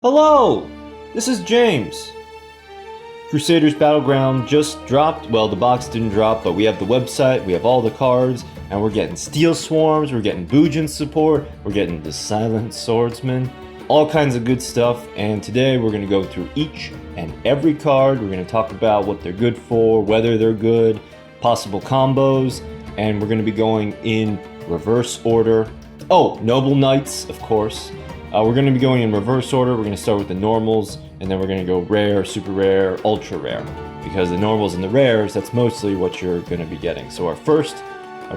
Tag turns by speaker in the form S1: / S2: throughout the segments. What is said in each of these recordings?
S1: Hello! This is James. Crusaders Battleground just dropped. Well, the box didn't drop, but we have the website, we have all the cards, and we're getting Steel Swarms, we're getting Bujin support, we're getting the Silent Swordsman, all kinds of good stuff. And today we're going to go through each and every card. We're going to talk about what they're good for, whether they're good, possible combos, and we're going to be going in reverse order. Oh, Noble Knights, of course. We're going to be going in reverse order. We're going to start with the normals, and then we're going to go rare, super rare, ultra rare. Because the normals and the rares, that's mostly what you're going to be getting. So our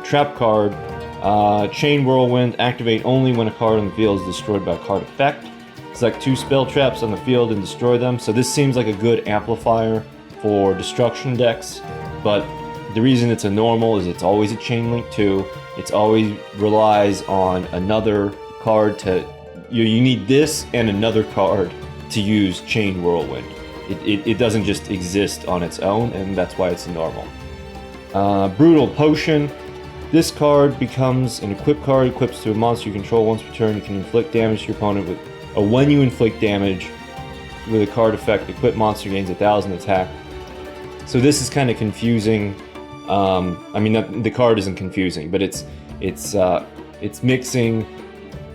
S1: trap card, Chain Whirlwind, activate only when a card on the field is destroyed by a card effect. Select 2 spell traps on the field and destroy them. So this seems like a good amplifier for destruction decks, but the reason it's a normal is it's always a chain link too. It's always relies on another card to... You need this and another card to use Chain Whirlwind. It doesn't just exist on its own, and that's why it's normal. Brutal Potion. This card becomes an equip card, equips to a monster you control once per turn. You can inflict damage to your opponent with... when you inflict damage with a card effect, equipped monster gains 1,000 attack. So this is kind of confusing. I mean, the card isn't confusing, but it's mixing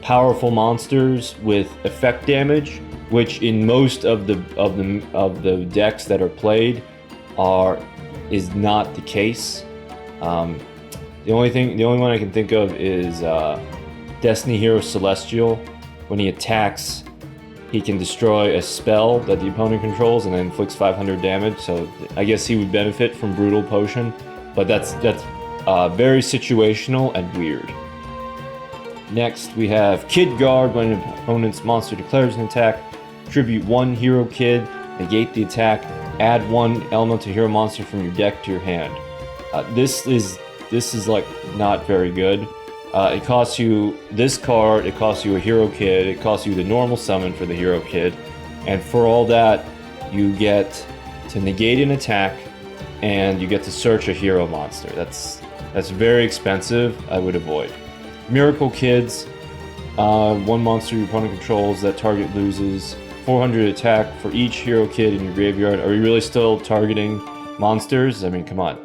S1: powerful monsters with effect damage, which in most of the decks that are played is not the case. The only one I can think of is Destiny Hero Celestial. When he attacks, he can destroy a spell that the opponent controls and then inflicts 500 damage. So I guess he would benefit from Brutal Potion, but that's very situational and weird. Next, we have Kid Guard. When an opponent's monster declares an attack, tribute 1 hero kid, negate the attack, add 1 elemental hero monster from your deck to your hand. This is like not very good. It costs you this card, it costs you a hero kid, it costs you the normal summon for the hero kid, and for all that, you get to negate an attack, and you get to search a hero monster. That's very expensive. I would avoid. Miracle Kids, 1 monster your opponent controls that target loses 400 attack for each hero kid in your graveyard. Are we really still targeting monsters? I mean, come on.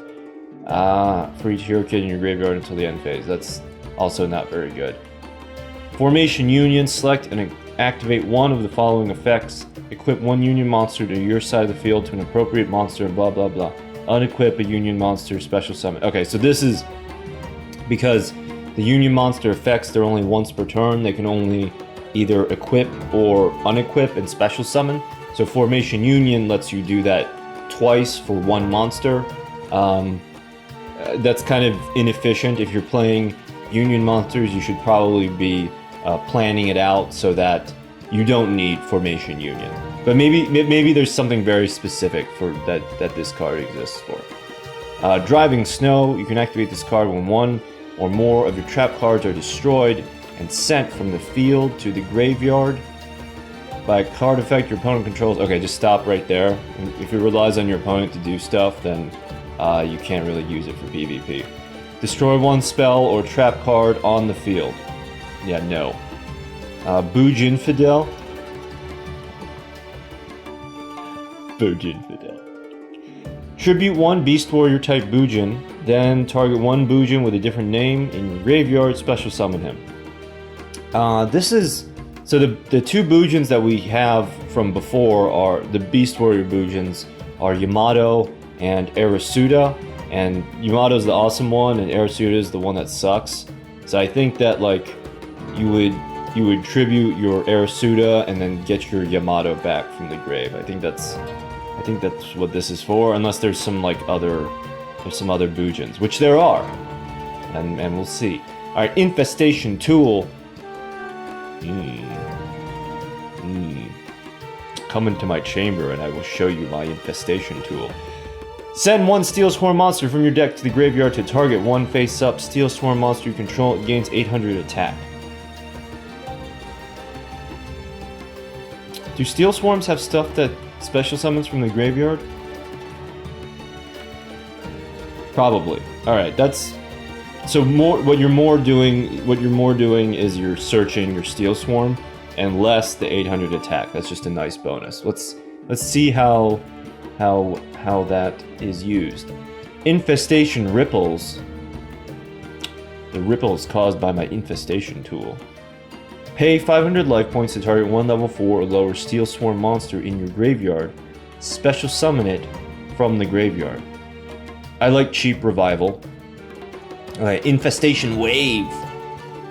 S1: For each hero kid in your graveyard until the end phase. That's also not very good. Formation Union, select and activate 1 of the following effects. Equip 1 Union monster to your side of the field to an appropriate monster, blah blah blah. Unequip a Union monster, special summon. Okay, so this is because the Union monster effects, they're only once per turn. They can only either equip or unequip and special summon. So Formation Union lets you do that twice for 1 monster. That's kind of inefficient. If you're playing Union monsters, you should probably be planning it out so that you don't need Formation Union. But maybe there's something very specific for that this card exists for. Driving Snow. You can activate this card when 1 or more of your trap cards are destroyed and sent from the field to the graveyard by a card effect your opponent controls. Okay, just stop right there. If it relies on your opponent to do stuff, then you can't really use it for PvP. Destroy 1 spell or trap card on the field. Yeah, no. Bujin Fidel. Bujin Fidel. Tribute 1 Beast Warrior type Bujin, then target 1 Bujin with a different name in your graveyard, special summon him. This is... So the 2 Bujins that we have from before are the Beast Warrior Bujins are Yamato and Arasuda, and Yamato's the awesome one and Arasuda is the one that sucks. So I think that like you would tribute your Arasuda and then get your Yamato back from the grave. I think that's what this is for, unless there's some other Bujins, which there are, and we'll see. All right, Infestation Tool. Come into my chamber, and I will show you my Infestation Tool. Send 1 Steel Swarm monster from your deck to the graveyard to target 1 face-up Steel Swarm monster you control. It gains 800 attack. Do Steel Swarms have stuff that special summons from the graveyard? Probably. All right, that's so more. What you're more doing is you're searching your Steel Swarm and less the 800 attack. That's just a nice bonus. Let's see how that is used. Infestation ripples. The ripples caused by my infestation tool. Pay 500 life points to target one level 4 or lower Steel Swarm monster in your graveyard. Special summon it from the graveyard. I like cheap revival. Alright, Infestation Wave.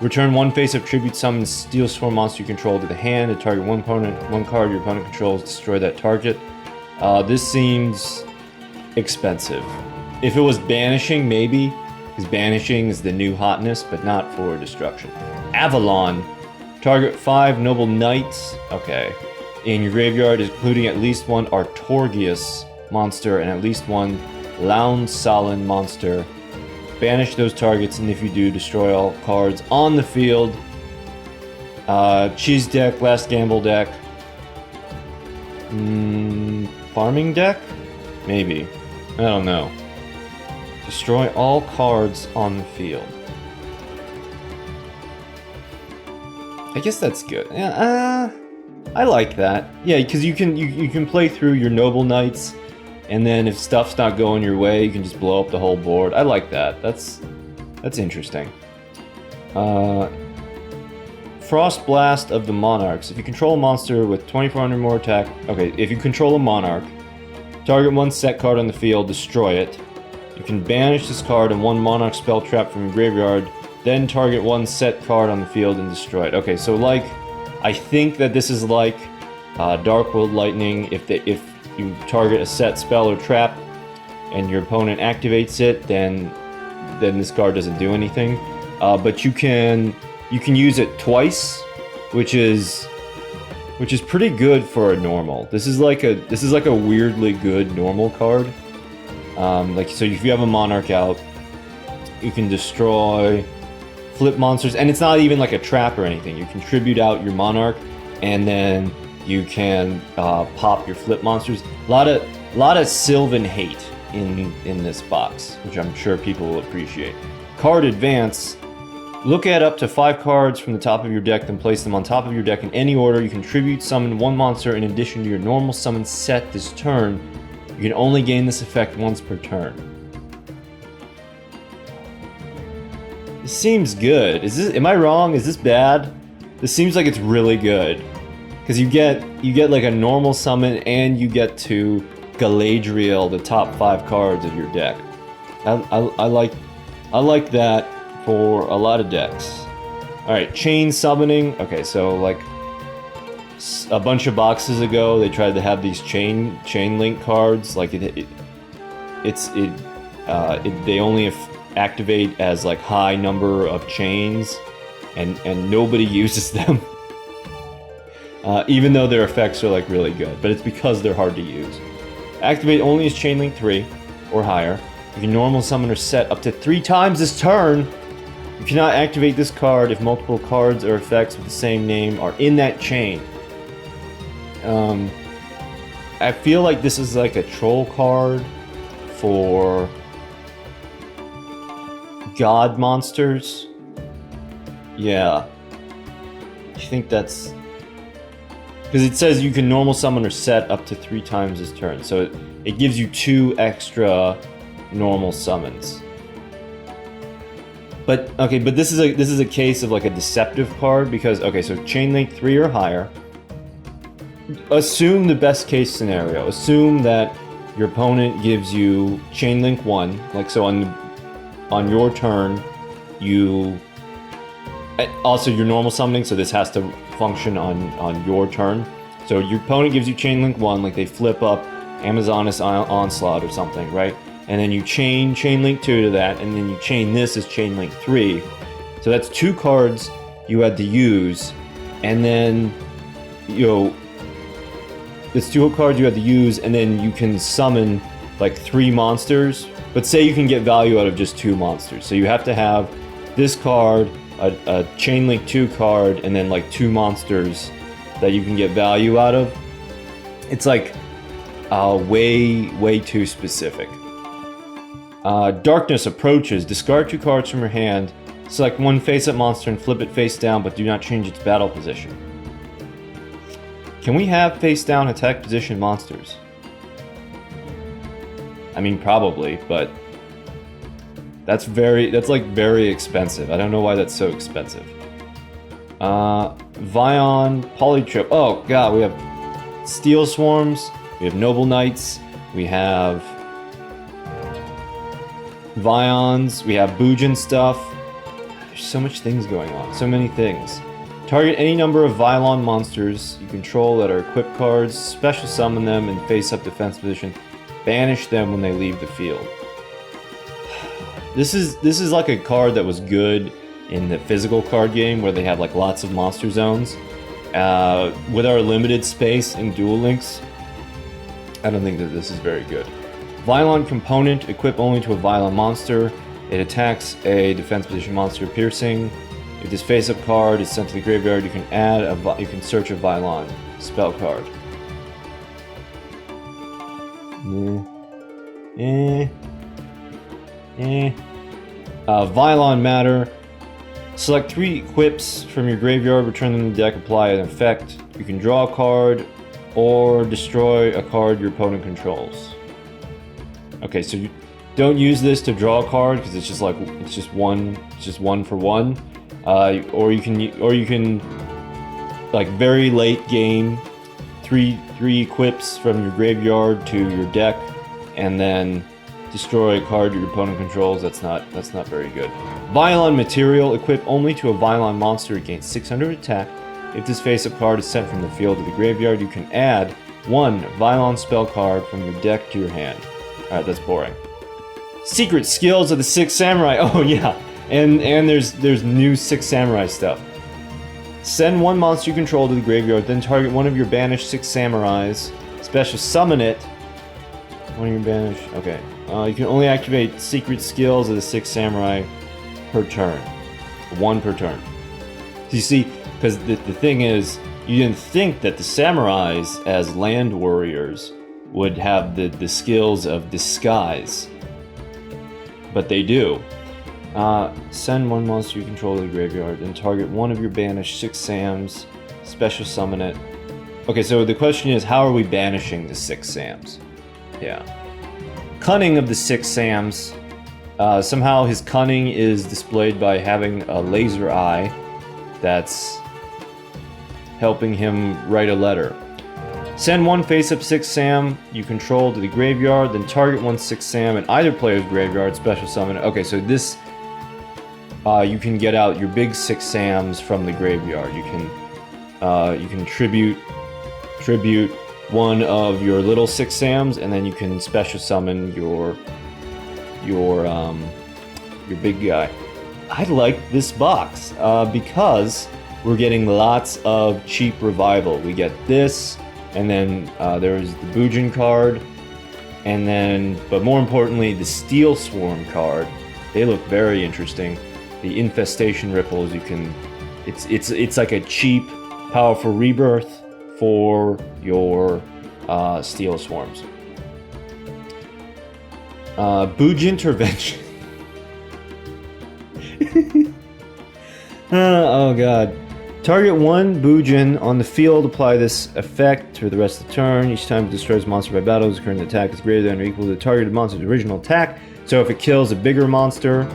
S1: Return one face-up tribute summon Steel Swarm monster you control to the hand. To target one card your opponent controls, destroy that target. This seems expensive. If it was banishing, maybe, because banishing is the new hotness, but not for destruction. Avalon. Target 5 noble knights. Okay. In your graveyard, including at least one Artorgius monster and at least one Laun Salin monster. Banish those targets, and if you do, destroy all cards on the field. Cheese deck, last gamble deck. Farming deck? Maybe. I don't know. Destroy all cards on the field. I guess that's good. Yeah, I like that. Yeah, because you can play through your noble knights, and then if stuff's not going your way, you can just blow up the whole board. I like that. That's interesting. Frost Blast of the Monarchs. If you control a monster with 2400 more attack... Okay, if you control a monarch, target one set card on the field, destroy it. You can banish this card and one monarch spell trap from your graveyard, then target one set card on the field and destroy it. Okay, so like, I think that this is like Darkwood Lightning. If you target a set spell or trap and your opponent activates it, then this card doesn't do anything. But you can use it twice, which is pretty good for a normal. This is like a weirdly good normal card. Like, so if you have a monarch out, you can destroy, flip monsters, and it's not even like a trap or anything. You can tribute out your monarch, and then you can pop your flip monsters. A lot of Sylvan hate in this box, which I'm sure people will appreciate. Card Advance. Look at up to 5 cards from the top of your deck, then place them on top of your deck in any order. You can tribute summon one monster in addition to your normal summon set this turn. You can only gain this effect once per turn. This seems good. Am I wrong? Is this bad? This seems like it's really good. Because you get like a normal summon, and you get to Galadriel the top 5 cards of your deck. I like that for a lot of decks. Alright, Chain Summoning. Okay, so like a bunch of boxes ago, they tried to have these chain link cards. Like they only activate as like high number of chains, and nobody uses them. Even though their effects are like really good, but it's because they're hard to use. Activate only as chain link 3 or higher. You can normal summon or set up to 3 times this turn. You cannot activate this card if multiple cards or effects with the same name are in that chain. I feel like this is like a troll card for god monsters. Yeah. I think that's... because it says you can normal summon or set up to 3 times this turn. So it gives you 2 extra normal summons. But okay, but this is a case of like a deceptive card, because okay, so chain link 3 or higher. Assume the best case scenario. Assume that your opponent gives you chain link 1, like so on your turn, you also your normal summoning, so this has to function on your turn. So your opponent gives you chain link 1, like they flip up Amazoness Onslaught or something, right? And then you chain link 2 to that, and then you chain this as chain link 3. So that's 2 cards you had to use, and then it's 2 cards you had to use, and then you can summon like 3 monsters. But say you can get value out of just 2 monsters, so you have to have this card, a chain link 2 card, and then like 2 monsters that you can get value out of. It's like way too specific. Darkness Approaches. Discard 2 cards from your hand. Select one face-up monster and flip it face down, but do not change its battle position. Can we have face-down attack position monsters? I mean, probably, but that's like very expensive. I don't know why that's so expensive. Vion, Polytrip. Oh god, we have Steel Swarms, we have Noble Knights, we have Vions, we have Bujin stuff. There's so much things going on, so many things. Target any number of Vylon monsters you control that are equipped cards, special summon them in face-up defense position, banish them when they leave the field. This is like a card that was good in the physical card game where they have like lots of monster zones. With our limited space in Duel Links, I don't think that this is very good. Vylon component, equip only to a Vylon monster. It attacks a defense position monster piercing. If this face-up card is sent to the graveyard, you can search a Vylon spell card. Vylon matter. Select 3 equips from your graveyard, return them to the deck, apply an effect. You can draw a card or destroy a card your opponent controls. Okay, so you don't use this to draw a card because it's just one for one. Or you can like very late game, three equips from your graveyard to your deck, and then destroy a card your opponent controls. That's not very good. Vylon material, equip only to a Vylon monster against 600 attack. If this face-up card is sent from the field to the graveyard, you can add 1 Vylon spell card from your deck to your hand. Alright, that's boring. Secret skills of the 6 Samurai. Oh yeah. And there's new 6 Samurai stuff. Send 1 monster you control to the graveyard, then target one of your banished 6 Samurais. Special summon it. One of your banished. Okay. You can only activate secret skills of the 6 Samurai per turn. 1 per turn. So you see, because the thing is, you didn't think that the Samurais, as land warriors, would have the skills of disguise. But they do. Send 1 monster you control to the graveyard, then target one of your banished 6 Sams, special summon it. Okay, so the question is, how are we banishing the 6 Sams? Yeah. Cunning of the 6 Sams. Somehow his cunning is displayed by having a laser eye that's helping him write a letter. Send 1 face-up 6 Sam you control to the graveyard, then target 1 6 Sam in either player's graveyard, special summon it. Okay, so this... you can get out your big 6 Sams from the graveyard. You can tribute 1 of your little 6 Sams, and then you can special summon your big guy. I like this box because we're getting lots of cheap revival. We get this, and then there's the Bujin card, and then, but more importantly, the Steel Swarm card. They look very interesting. The Infestation Ripples, you can, it's like a cheap, powerful rebirth for your Steel Swarms. Bujin Intervention. Oh god. Target 1 Bujin on the field, apply this effect for the rest of the turn. Each time it destroys a monster by battle, its current attack is greater than or equal to the targeted monster's original attack. So if it kills a bigger monster,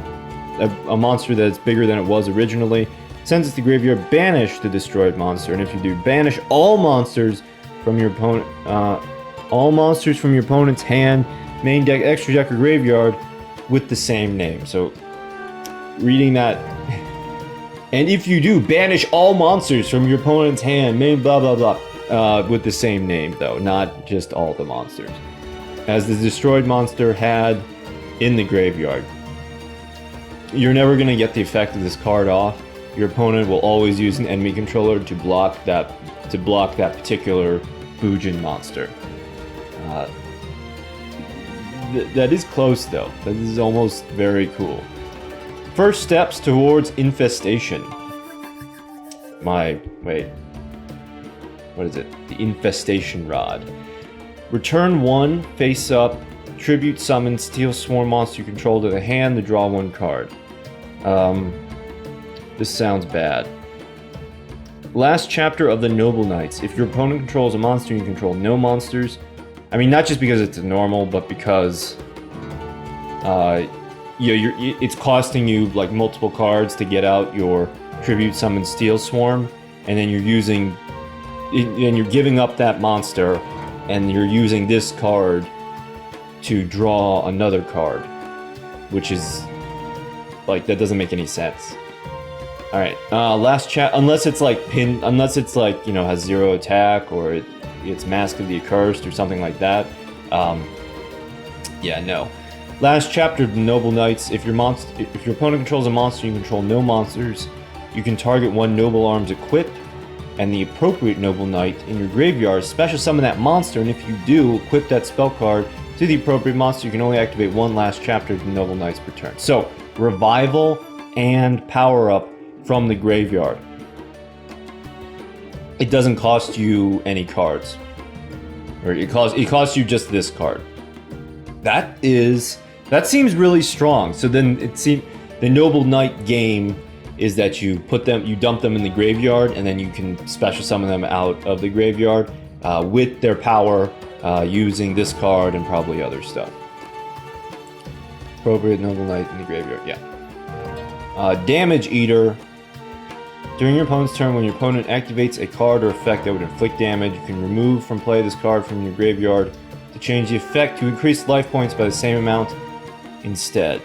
S1: a monster that's bigger than it was originally, sends it to the graveyard, banish the destroyed monster. And if you do, banish all monsters from your opponent, opponent's hand, main deck, extra deck, or graveyard with the same name. So reading that, and if you do, banish all monsters from your opponent's hand, main blah blah blah, with the same name though, not just all the monsters, as the destroyed monster had in the graveyard. You're never going to get the effect of this card off. Your opponent will always use an enemy controller to block that particular Bujin monster. That is close though. That is almost very cool. First steps towards infestation. Wait. What is it? The Infestation Rod. Return 1 face up, tribute summon Steel Swarm monster you control to the hand to draw 1 card. This sounds bad. Last chapter of the Noble Knights. If your opponent controls a monster, you control no monsters. I mean, not just because it's a normal, but because it's costing you like multiple cards to get out your Tribute Summon Steel Swarm, and then you're giving up that monster, and you're using this card to draw another card, which is like, that doesn't make any sense. All right, last chat. Unless it's like has 0 attack, or it's Mask of the Accursed or something like that. Yeah, no. Last chapter of the Noble Knights. If your opponent controls a monster, you control no monsters. You can target one Noble Arms equipped and the appropriate Noble Knight in your graveyard. Special summon that monster, and if you do, equip that spell card to the appropriate monster. You can only activate one last chapter of the Noble Knights per turn. So, revival and power up from the graveyard. It doesn't cost you any cards, or it costs you just this card. That seems really strong. So then it seems the Noble Knight game is that you dump them in the graveyard, and then you can special summon them out of the graveyard with their power, using this card and probably other stuff. Appropriate Noble Knight in the graveyard, yeah. Damage Eater. During your opponent's turn, when your opponent activates a card or effect that would inflict damage, you can remove from play this card from your graveyard to change the effect to increase life points by the same amount instead.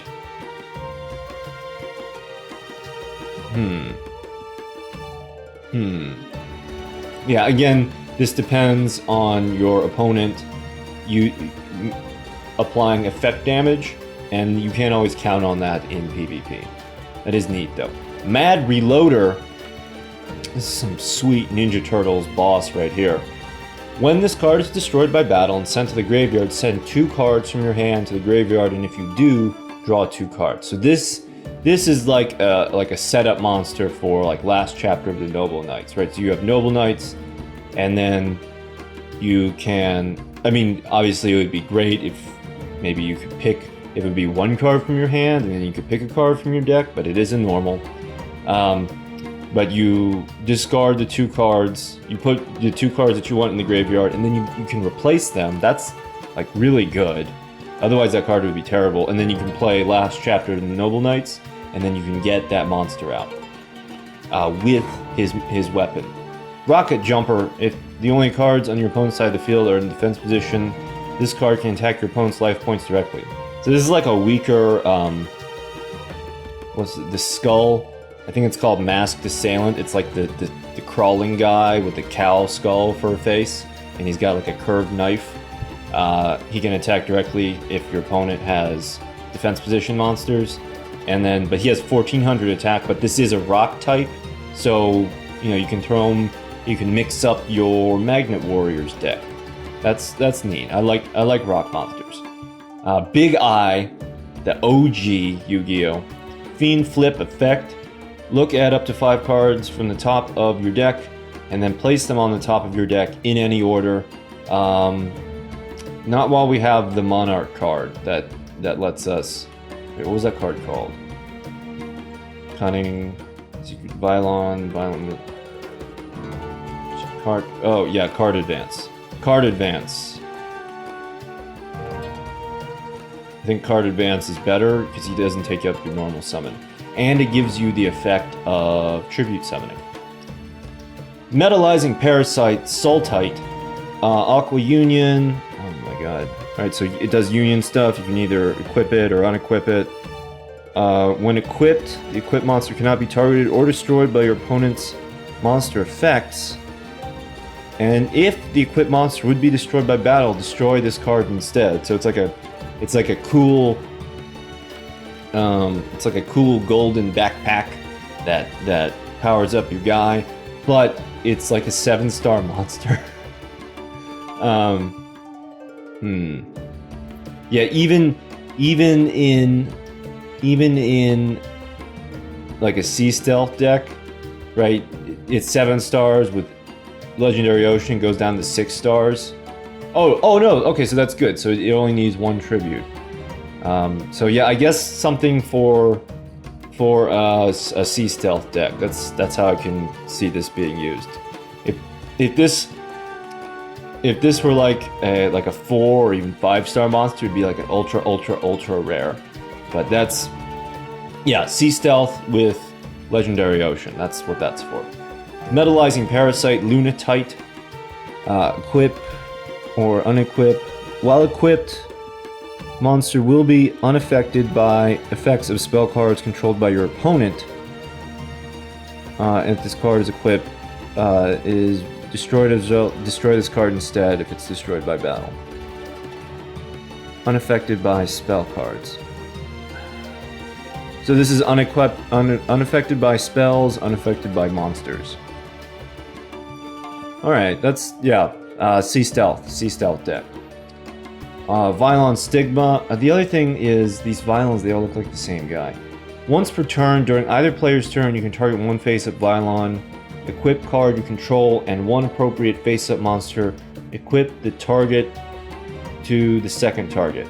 S1: Yeah, again, this depends on your opponent applying effect damage, and you can't always count on that in PvP. That is neat, though. Mad Reloader. This is some sweet Ninja Turtles boss right here. When this card is destroyed by battle and sent to the graveyard, send 2 cards from your hand to the graveyard, and if you do, draw 2 cards. So this is like a setup monster for like last chapter of the Noble Knights, right? So you have Noble Knights, and then you can, I mean, obviously it would be great if maybe you could pick, if it would be 1 card from your hand, and then you could pick a card from your deck, but it is a normal. But you discard the 2 cards, you put the 2 cards that you want in the graveyard, and then you can replace them. That's like really good. Otherwise that card would be terrible. And then you can play last chapter of the Noble Knights, and then you can get that monster out with his weapon. Rocket Jumper. If the only cards on your opponent's side of the field are in defense position, this card can attack your opponent's life points directly. So this is like a weaker, the skull. I think it's called Masked Assailant. It's like the crawling guy with the cow skull for a face, and he's got like a curved knife. He can attack directly if your opponent has defense position monsters, but he has 1400 attack. But this is a rock type, so you can throw him. You can mix up your Magnet Warriors deck. That's neat. I like rock monsters. Big Eye, the OG Yu-Gi-Oh! Fiend Flip effect. Look at up to 5 cards from the top of your deck, and then place them on the top of your deck in any order. Not while we have the Monarch card that lets us. Wait, what was that card called? Cunning, Secret, Violent. Card. Oh yeah, Card Advance. Card Advance. I think Card Advance is better because he doesn't take up your normal summon. And it gives you the effect of Tribute Summoning. Metallizing Parasite, Sultite, Aqua Union. Oh my god. Alright, so it does Union stuff. You can either equip it or unequip it. When equipped, the equipped monster cannot be targeted or destroyed by your opponent's monster effects. And if the equipped monster would be destroyed by battle, destroy this card instead. So it's like a cool golden backpack that powers up your guy, but it's like a 7-star monster. Yeah, even in like a Sea Stealth deck, right? It's 7 stars with Legendary Ocean goes down to 6 stars. Oh no, okay, so that's good. So it only needs 1 tribute. So yeah, I guess something for for a sea stealth deck. That's how I can see this being used. If this were like a 4 or even 5-star monster, it'd be like an ultra rare. But that's, yeah, sea stealth with legendary ocean. That's what that's for. Metallizing Parasite, Lunatite, equip or unequip. While equipped, monster will be unaffected by effects of spell cards controlled by your opponent. If this card is equipped, is destroyed as well. Destroy this card instead if it's destroyed by battle. Unaffected by spell cards. So this is unaffected by spells, unaffected by monsters. Alright, that's, yeah, Sea Stealth deck. Vylon Stigma. The other thing is, these Vylons, they all look like the same guy. Once per turn, during either player's turn, you can target one face-up Vylon, equip card you control, and one appropriate face-up monster. Equip the target to the second target.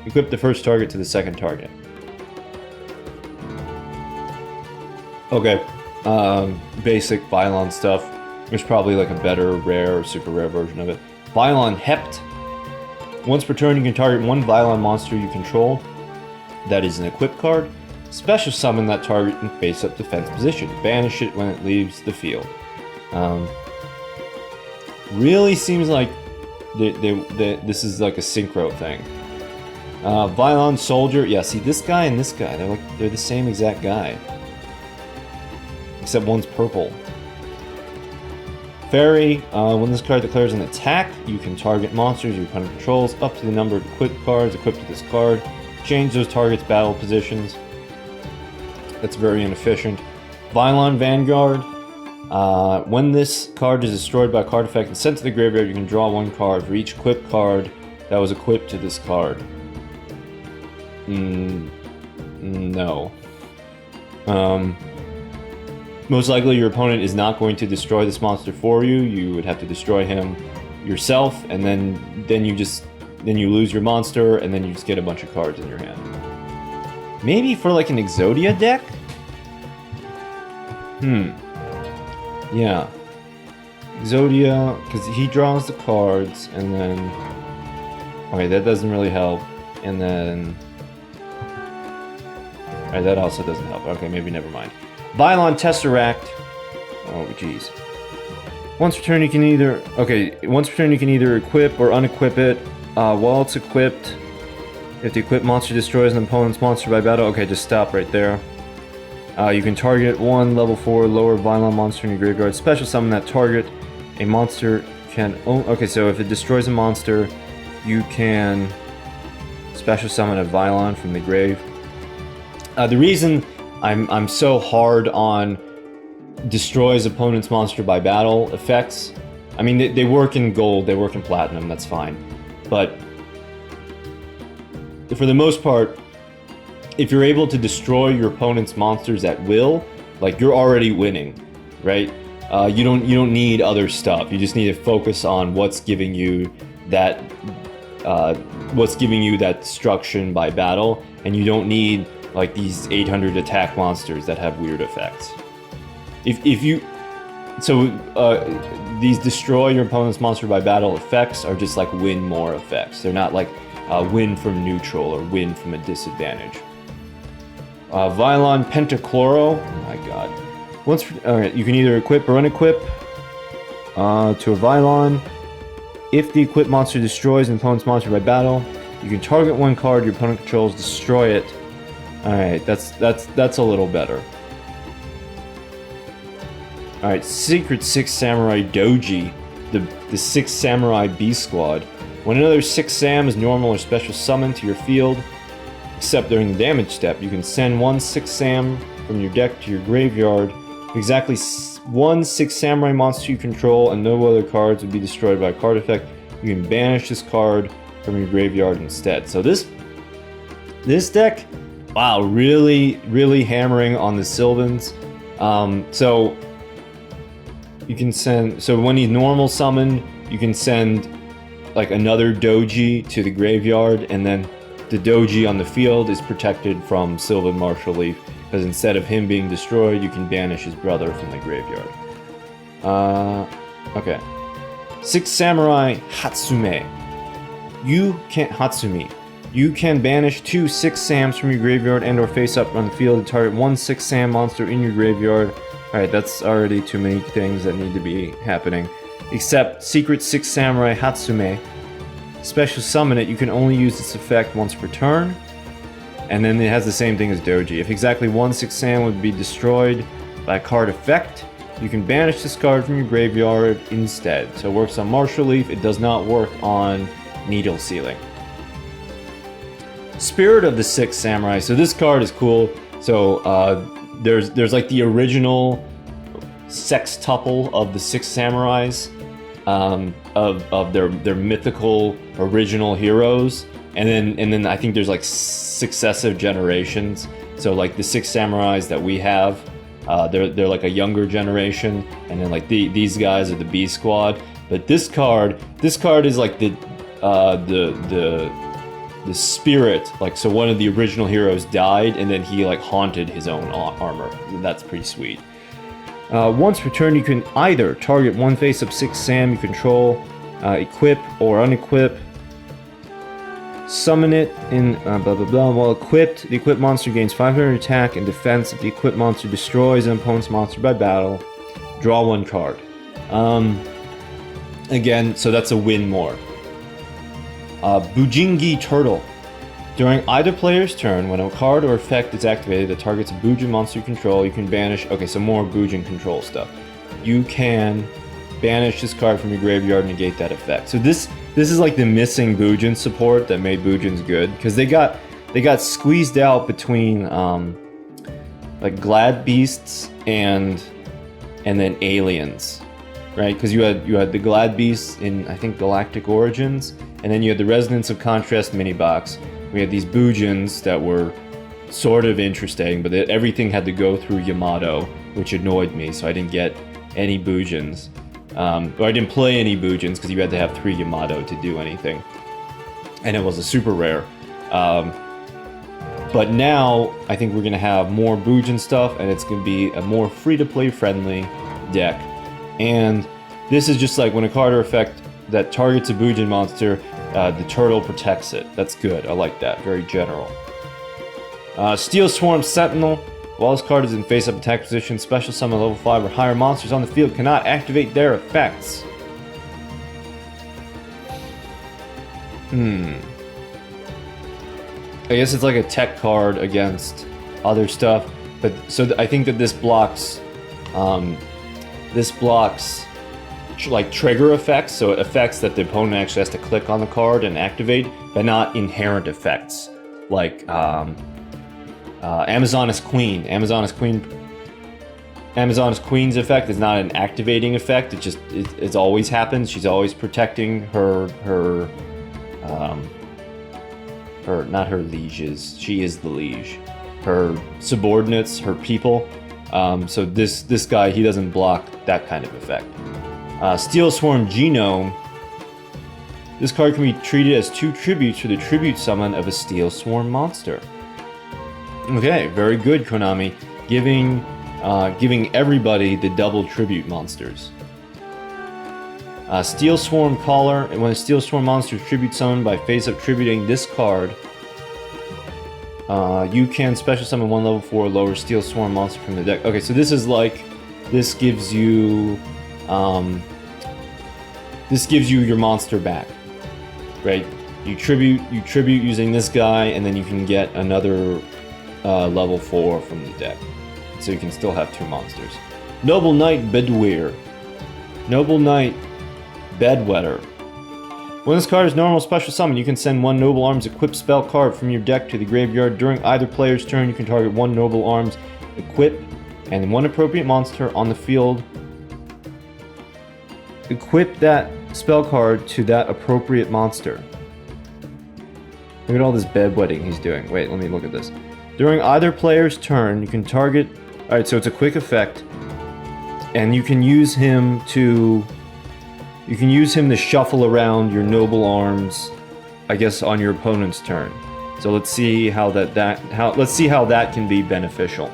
S1: Equip the first target to the second target. Okay, basic Vylon stuff. There's probably like a better, rare, or super rare version of it. Vylon Hept. Once per turn, you can target one Vylon monster you control. That is an equip card. Special summon that target in face-up defense position. Banish it when it leaves the field. Really seems like this is like a synchro thing. Vylon Soldier. Yeah, see this guy and this guy. They're the same exact guy. Except one's purple. Fairy, when this card declares an attack, you can target monsters your opponent controls up to the number of equipped cards equipped to this card. Change those targets' battle positions. That's very inefficient. Vylon Vanguard, when this card is destroyed by a card effect and sent to the graveyard, you can draw one card for each equipped card that was equipped to this card. No. Most likely your opponent is not going to destroy this monster for you. You would have to destroy him yourself, and then you lose your monster, and then you just get a bunch of cards in your hand. Maybe for like an Exodia deck? Yeah. Exodia, because he draws the cards, and then... Okay, that doesn't really help. And then... Alright, that also doesn't help. Okay, maybe never mind. Vylon Tesseract. Oh, jeez. Once per turn you can either equip or unequip it. While it's equipped, if the equipped monster destroys an opponent's monster by battle, okay, just stop right there. You can target one level 4 lower Vylon monster in your graveyard. Special summon that target. A monster can... Okay, so if it destroys a monster, you can special summon a Vylon from the grave. The reason I'm so hard on destroys opponent's monster by battle effects. I mean, they work in gold, they work in platinum, that's fine. But for the most part, if you're able to destroy your opponent's monsters at will, like you're already winning, right? You don't need other stuff. You just need to focus on what's giving you that destruction by battle, and you don't need like these 800 attack monsters that have weird effects. These destroy your opponent's monster by battle effects are just like win more effects. They're not like win from neutral or win from a disadvantage. Vylon Pentachloro. Oh my god. Alright, you can either equip or unequip to a Vylon. If the equipped monster destroys an opponent's monster by battle, you can target one card your opponent controls, destroy it. Alright, that's a little better. Alright, Secret 6 Samurai Doji, the 6 Samurai B Squad. When another 6 Sam is normal or special summoned to your field, except during the damage step, you can send one 6 Sam from your deck to your graveyard. Exactly one 6 Samurai monster you control and no other cards would be destroyed by a card effect. You can banish this card from your graveyard instead. So this deck, wow, really hammering on the Sylvans. So you can send, so when he's normal summoned, you can send like another Doji to the graveyard, and then the Doji on the field is protected from Sylvan Martial Leaf. because instead of him being destroyed, you can banish his brother from the graveyard. Okay. 6 Samurai Hatsume. Hatsumi. You can banish 2 6 Sams from your graveyard and or face up on the field to target 1 6 Sam monster in your graveyard. Alright, that's already too many things that need to be happening. Except Secret 6 Samurai Hatsume. Special summon it, you can only use this effect once per turn. And then it has the same thing as Doji. If exactly 1 6 Sam would be destroyed by a card effect, you can banish this card from your graveyard instead. So it works on Martial Leaf, it does not work on Needle Sealing. Spirit of the 6 Samurai. So this card is cool. So there's like the original sextuple of the 6 Samurais, of their mythical original heroes, and then I think there's like successive generations. So like the 6 Samurais that we have, they're like a younger generation, and then like these guys are the B Squad. But this card is like the spirit, like, so one of the original heroes died and then he like haunted his own armor. That's pretty sweet. Once per turn, you can either target 1 face-up 6 Sam you control, equip or unequip, summon it in blah blah blah. While equipped, the equipped monster gains 500 attack and defense if the equipped monster destroys an opponent's monster by battle. Draw 1 card. Again, so that's a win more. Bujingi Turtle. During either player's turn, when a card or effect is activated that targets a Bujin monster you control, you can banish... Okay, so more Bujin control stuff. You can banish this card from your graveyard and negate that effect. So this is like the missing Bujin support that made Bujins good, because they got squeezed out between like Glad Beasts and then Aliens, right? Because you had the Glad Beasts in, I think, Galactic Origins, and then you had the Resonance of Contrast mini box. We had these Bujins that were sort of interesting, but everything had to go through Yamato, which annoyed me, so I didn't get any Bujins. Or I didn't play any Bujins because you had to have 3 Yamato to do anything. And it was a super rare. But now, I think we're going to have more Bujin stuff, and it's going to be a more free-to-play friendly deck. And this is just like when a card or effect that targets a Bujin monster, the turtle protects it. That's good. I like that. Very general. Steel Swarm Sentinel. While this card is in face-up attack position, special summon level 5 or higher monsters on the field cannot activate their effects. I guess it's like a tech card against other stuff. But so I think that this blocks like trigger effects, so effects that the opponent actually has to click on the card and activate, but not inherent effects like Amazoness Queen. Amazoness Queen's effect is not an activating effect. It always happens. She's always protecting her not her lieges. She is the liege. Her subordinates, her people. So this guy, he doesn't block that kind of effect. Steel Swarm Genome. This card can be treated as 2 tributes for the tribute summon of a Steel Swarm monster. Okay, very good, Konami. Giving everybody the double tribute monsters. Steel Swarm Caller. When a Steel Swarm monster is tribute summoned by face-up tributing this card, you can special summon 1 level 4 lower Steel Swarm monster from the deck. Okay, so this is like, this gives you your monster back, right? You tribute using this guy, and then you can get another level 4 from the deck. So you can still have 2 monsters. Noble Knight Bedwetter. Noble Knight Bedwetter. When this card is normal special summon, you can send 1 Noble Arms equipped spell card from your deck to the graveyard. During either player's turn, you can target 1 Noble Arms equip and 1 appropriate monster on the field. Equip that spell card to that appropriate monster. Look at all this bedwetting he's doing. Wait, let me look at this. During either player's turn, you can target... Alright, so it's a quick effect. And you can use him to... You can use him to shuffle around your Noble Arms, I guess, on your opponent's turn. So let's see how that can be beneficial.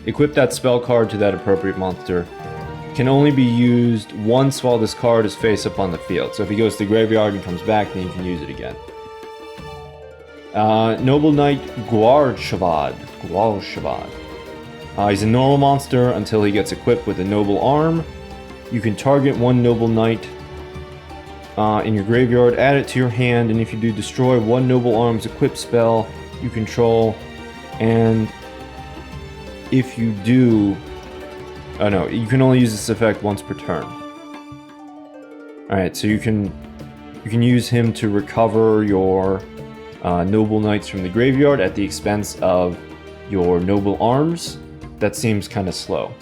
S1: Equip that spell card to that appropriate monster. Can only be used once while this card is face up on the field. So if he goes to the graveyard and comes back, then you can use it again. Noble Knight Guarshavad. He's a normal monster until he gets equipped with a Noble Arm. You can target one Noble Knight in your graveyard, add it to your hand, and if you do, destroy one Noble Arm's equipped spell you control. And if you do... Oh no, you can only use this effect once per turn. Alright, so you can use him to recover your Noble Knights from the graveyard at the expense of your Noble Arms. That seems kind of slow.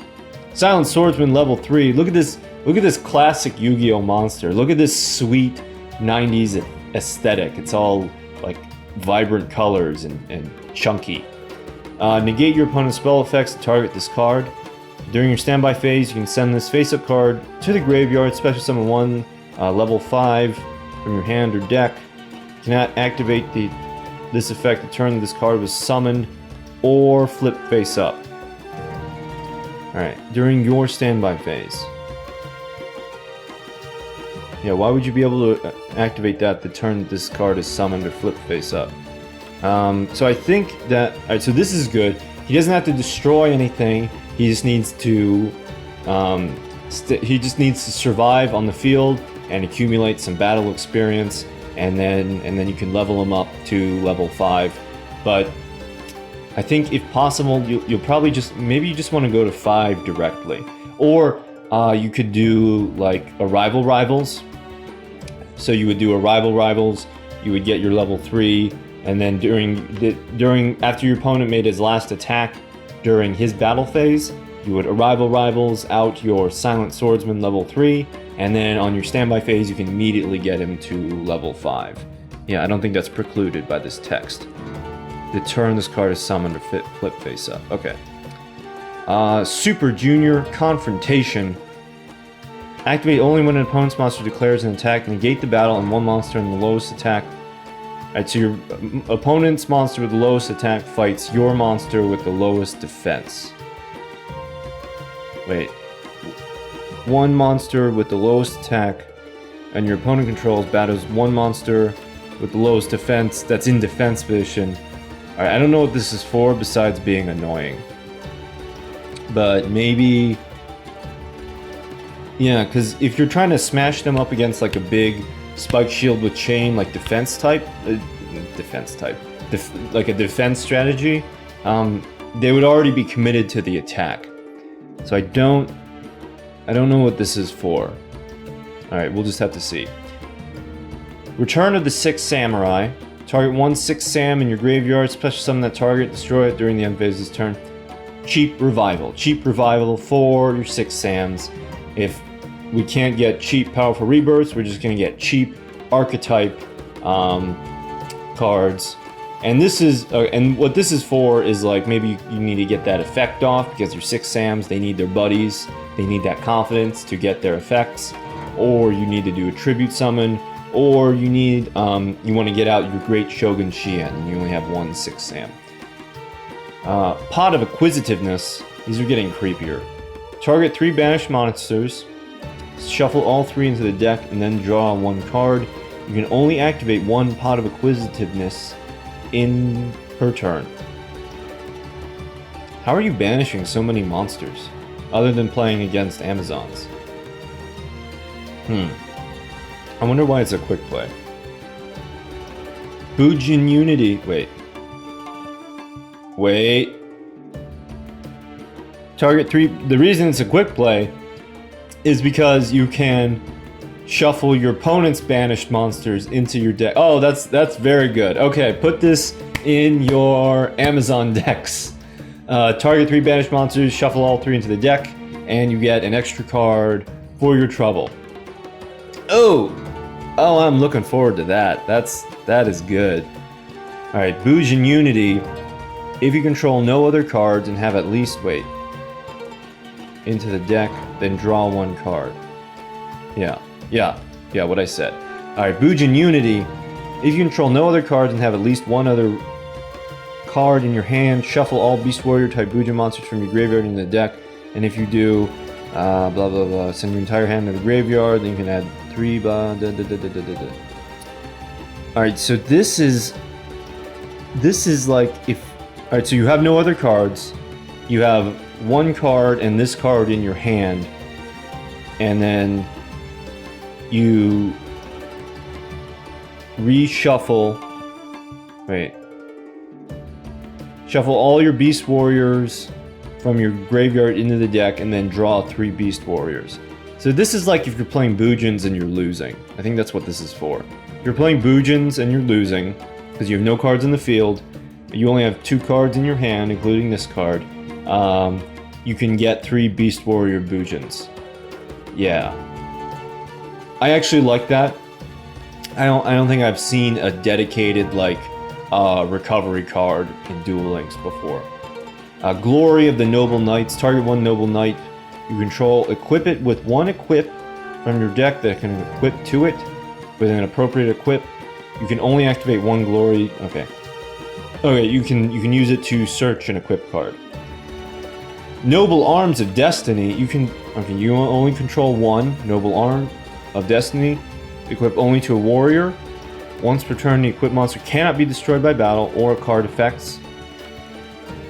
S1: Silent Swordsman level 3. Look at this classic Yu-Gi-Oh monster. Look at this sweet 90s aesthetic. It's all like vibrant colors and chunky. Negate your opponent's spell effects to target this card. During your standby phase, you can send this face-up card to the graveyard, special summon 1, level 5 from your hand or deck. You cannot activate this effect the turn that this card was summoned, or flip face up. Alright, during your standby phase. Yeah, why would you be able to activate that the turn that this card is summoned or flip face up? So I think that... Alright, so this is good. He doesn't have to destroy anything. He just needs to survive on the field and accumulate some battle experience, and then you can level him up to level 5. But I think if possible, you'll probably maybe you just want to go to 5 directly, or you could do like a rivals. So you would do a rivals. You would get your level 3, and then after your opponent made his last attack during his battle phase, you would rivals out your Silent Swordsman level 3, and then on your standby phase, you can immediately get him to level 5. Yeah, I don't think that's precluded by this text. The turn this card is summoned or flip face up. Okay. Super Junior Confrontation. Activate only when an opponent's monster declares an attack. Negate the battle and one monster in the lowest attack. Alright, so your opponent's monster with the lowest attack fights your monster with the lowest defense. Wait. One monster with the lowest attack, and your opponent controls battles one monster with the lowest defense that's in defense position. Alright, I don't know what this is for besides being annoying. But maybe... Yeah, because if you're trying to smash them up against like a big spike shield with chain, like defense type, like a defense strategy, they would already be committed to the attack. So I don't know what this is for. Alright, we'll just have to see. Return of the Sixth Samurai. Target one 6 Sam in your graveyard, special summon that target, destroy it during the end phase of this turn. Cheap revival for your 6 Sams. If we can't get cheap powerful rebirths, we're just gonna get cheap archetype cards. And this is and what this is for is like maybe you need to get that effect off because your 6 Sams, they need their buddies, they need that confidence to get their effects, or you need to do a tribute summon, or you need you want to get out your Great Shogun Shien and you only have one 6 Sam. Pot of Acquisitiveness. These are getting creepier. Target 3 banished monsters, shuffle all 3 into the deck, and then draw 1 card. You can only activate 1 Pot of Acquisitiveness per turn. How are you banishing so many monsters, other than playing against Amazons? I wonder why it's a quick play. Bujin Unity. Wait. Target 3. The reason it's a quick play is because you can shuffle your opponent's banished monsters into your deck. Oh, that's very good. Okay, put this in your Amazon decks. Target 3 banished monsters, shuffle all 3 into the deck, and you get an extra card for your trouble. Oh, I'm looking forward to that. That is good. All right, Bujin Unity. If you control no other cards and have at least into the deck, then draw 1 card. Yeah, what I said. Alright, Bujin Unity. If you control no other cards and have at least 1 other card in your hand, shuffle all Beast Warrior type Bujin monsters from your graveyard into the deck, and if you do, blah blah blah, send your entire hand to the graveyard, then you can add 3, blah, da da da da da da. Alright, so this is like if... Alright, so you have no other cards, you have one card and this card in your hand, and then you reshuffle... Wait. Shuffle all your Beast Warriors from your graveyard into the deck, and then draw 3 Beast Warriors. So this is like if you're playing Bujins and you're losing. I think that's what this is for. If you're playing Bujins and you're losing, because you have no cards in the field, you only have 2 cards in your hand, including this card, you can get 3 Beast Warrior Bujins. Yeah. I actually like that. I don't think I've seen a dedicated, like, recovery card in Duel Links before. Glory of the Noble Knights. Target 1 Noble Knight you control. Equip it with 1 equip from your deck that can equip to it with an appropriate equip. You can only activate 1 glory. Okay. Okay, you can use it to search an equip card. Noble Arms of Destiny. You only control 1 Noble Arm of Destiny. Equip only to a warrior. Once per turn, the equipped monster cannot be destroyed by battle or card effects.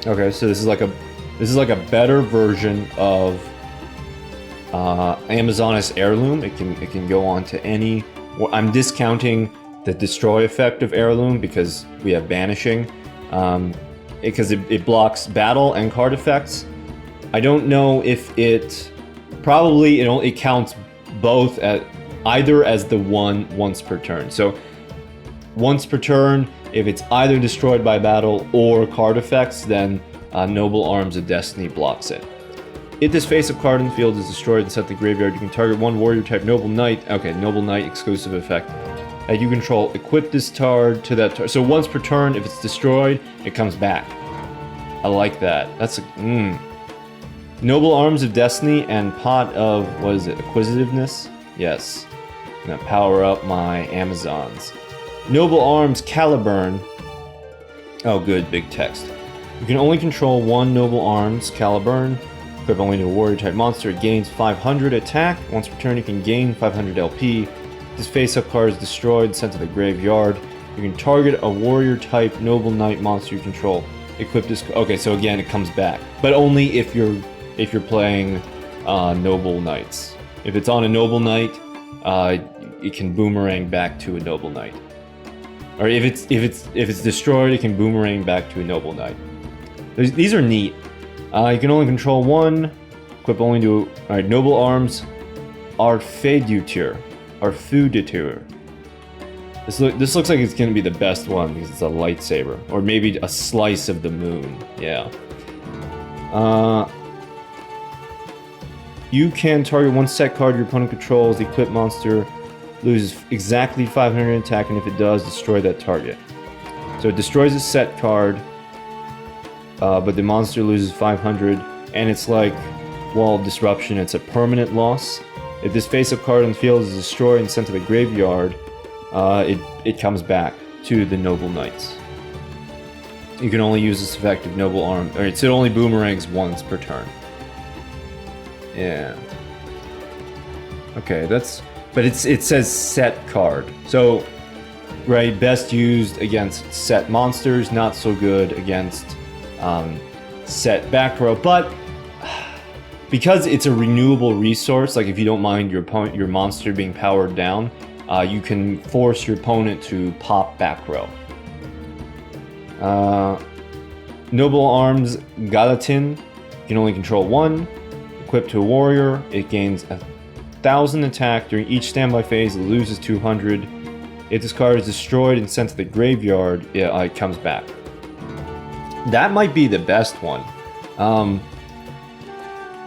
S1: Okay, so this is like a better version of Amazonas Heirloom. It can go on to any. Well, I'm discounting the destroy effect of Heirloom because we have banishing, because it blocks battle and card effects. I don't know if it counts both at either as the one once per turn. So once per turn, if it's either destroyed by battle or card effects, then Noble Arms of Destiny blocks it. If this face-up card in the field is destroyed and set to the graveyard, you can target 1 warrior type Noble Knight. Okay, Noble Knight exclusive effect. That you control, equip this card to that. So once per turn, if it's destroyed, it comes back. I like that. That's Noble Arms of Destiny and Pot of, what is it, Acquisitiveness? Yes. I'm gonna power up my Amazons. Noble Arms Caliburn. Oh good, big text. You can only control 1 Noble Arms Caliburn. Equip only to a warrior type monster. It gains 500 attack. Once per turn, you can gain 500 LP. This face-up card is destroyed, sent to the graveyard. You can target a warrior type Noble Knight monster you control. Equip this. Okay, so again, it comes back, but only if you're playing Noble Knights. If it's on a Noble Knight, it can boomerang back to a Noble Knight. Or if it's destroyed, it can boomerang back to a Noble Knight. These are neat. You can only control 1. Equip only to... Alright, Noble Arms Arfeuditeur. This looks like it's going to be the best one because it's a lightsaber. Or maybe a slice of the moon. Yeah. You can target 1 set card your opponent controls. The equipped monster loses exactly 500 attack, and if it does, destroy that target. So it destroys a set card, but the monster loses 500, and it's like Wall of Disruption. It's a permanent loss. If this face-up card on the field is destroyed and sent to the graveyard, it comes back to the Noble Knights. You can only use this effect of Noble Arm. Alright, so it only boomerangs once per turn. Yeah. Okay, that's... But it says set card. So, right, best used against set monsters, not so good against set back row. But because it's a renewable resource, like if you don't mind your monster being powered down, you can force your opponent to pop back row. Noble Arms Gallatin, you can only control 1. Equipped to a warrior, it gains 1,000 attack during each standby phase. It loses 200. If this card is destroyed and sent to the graveyard, it comes back. That might be the best one.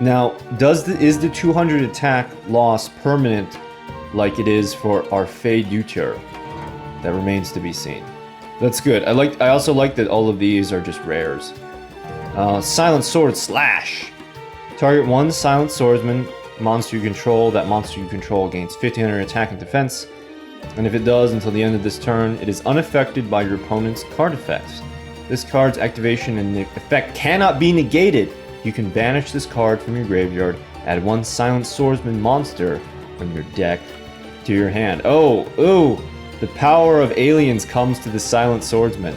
S1: Now, is the 200 attack loss permanent like it is for Arfeuditeur? That remains to be seen. That's good. I also like that all of these are just rares. Silent Sword Slash. Target 1 Silent Swordsman monster you control. That monster you control gains 1500 attack and defense. And if it does, until the end of this turn, it is unaffected by your opponent's card effects. this card's activation and the effect cannot be negated. You can banish this card from your graveyard, add 1 Silent Swordsman monster from your deck to your hand. Oh, ooh, the power of aliens comes to the Silent Swordsman.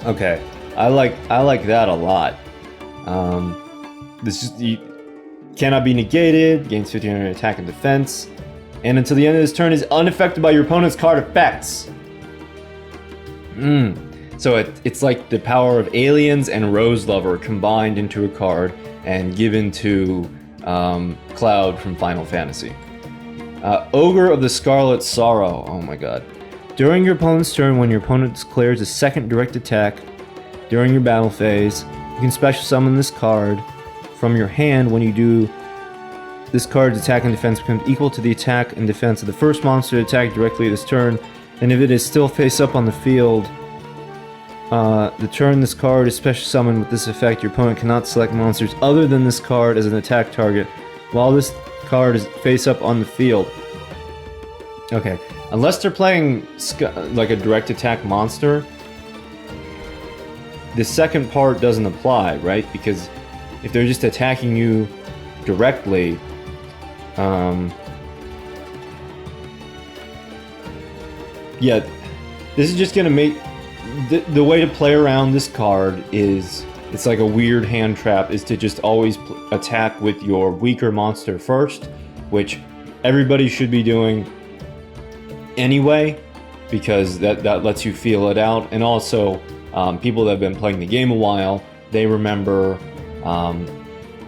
S1: Okay, I like that a lot. This is, cannot be negated, gains 1500 attack and defense, and until the end of this turn is unaffected by your opponent's card effects. So it's like the power of aliens and Rose Lover combined into a card and given to Cloud from Final Fantasy. Ogre of the Scarlet Sorrow. Oh my god. During your opponent's turn, when your opponent declares a second direct attack during your battle phase, you can special summon this card from your hand. When you do, this card's attack and defense becomes equal to the attack and defense of the first monster to attack directly this turn, and if it is still face up on the field, the turn this card is special summoned with this effect, your opponent cannot select monsters other than this card as an attack target while this card is face up on the field. Okay, unless they're playing like a direct attack monster, the second part doesn't apply, right? Because if they're just attacking you directly, yeah, this is just gonna make the way to play around this card is, it's like a weird hand trap, is to just always attack with your weaker monster first, which everybody should be doing anyway, because that lets you feel it out. And also, people that have been playing the game a while, they remember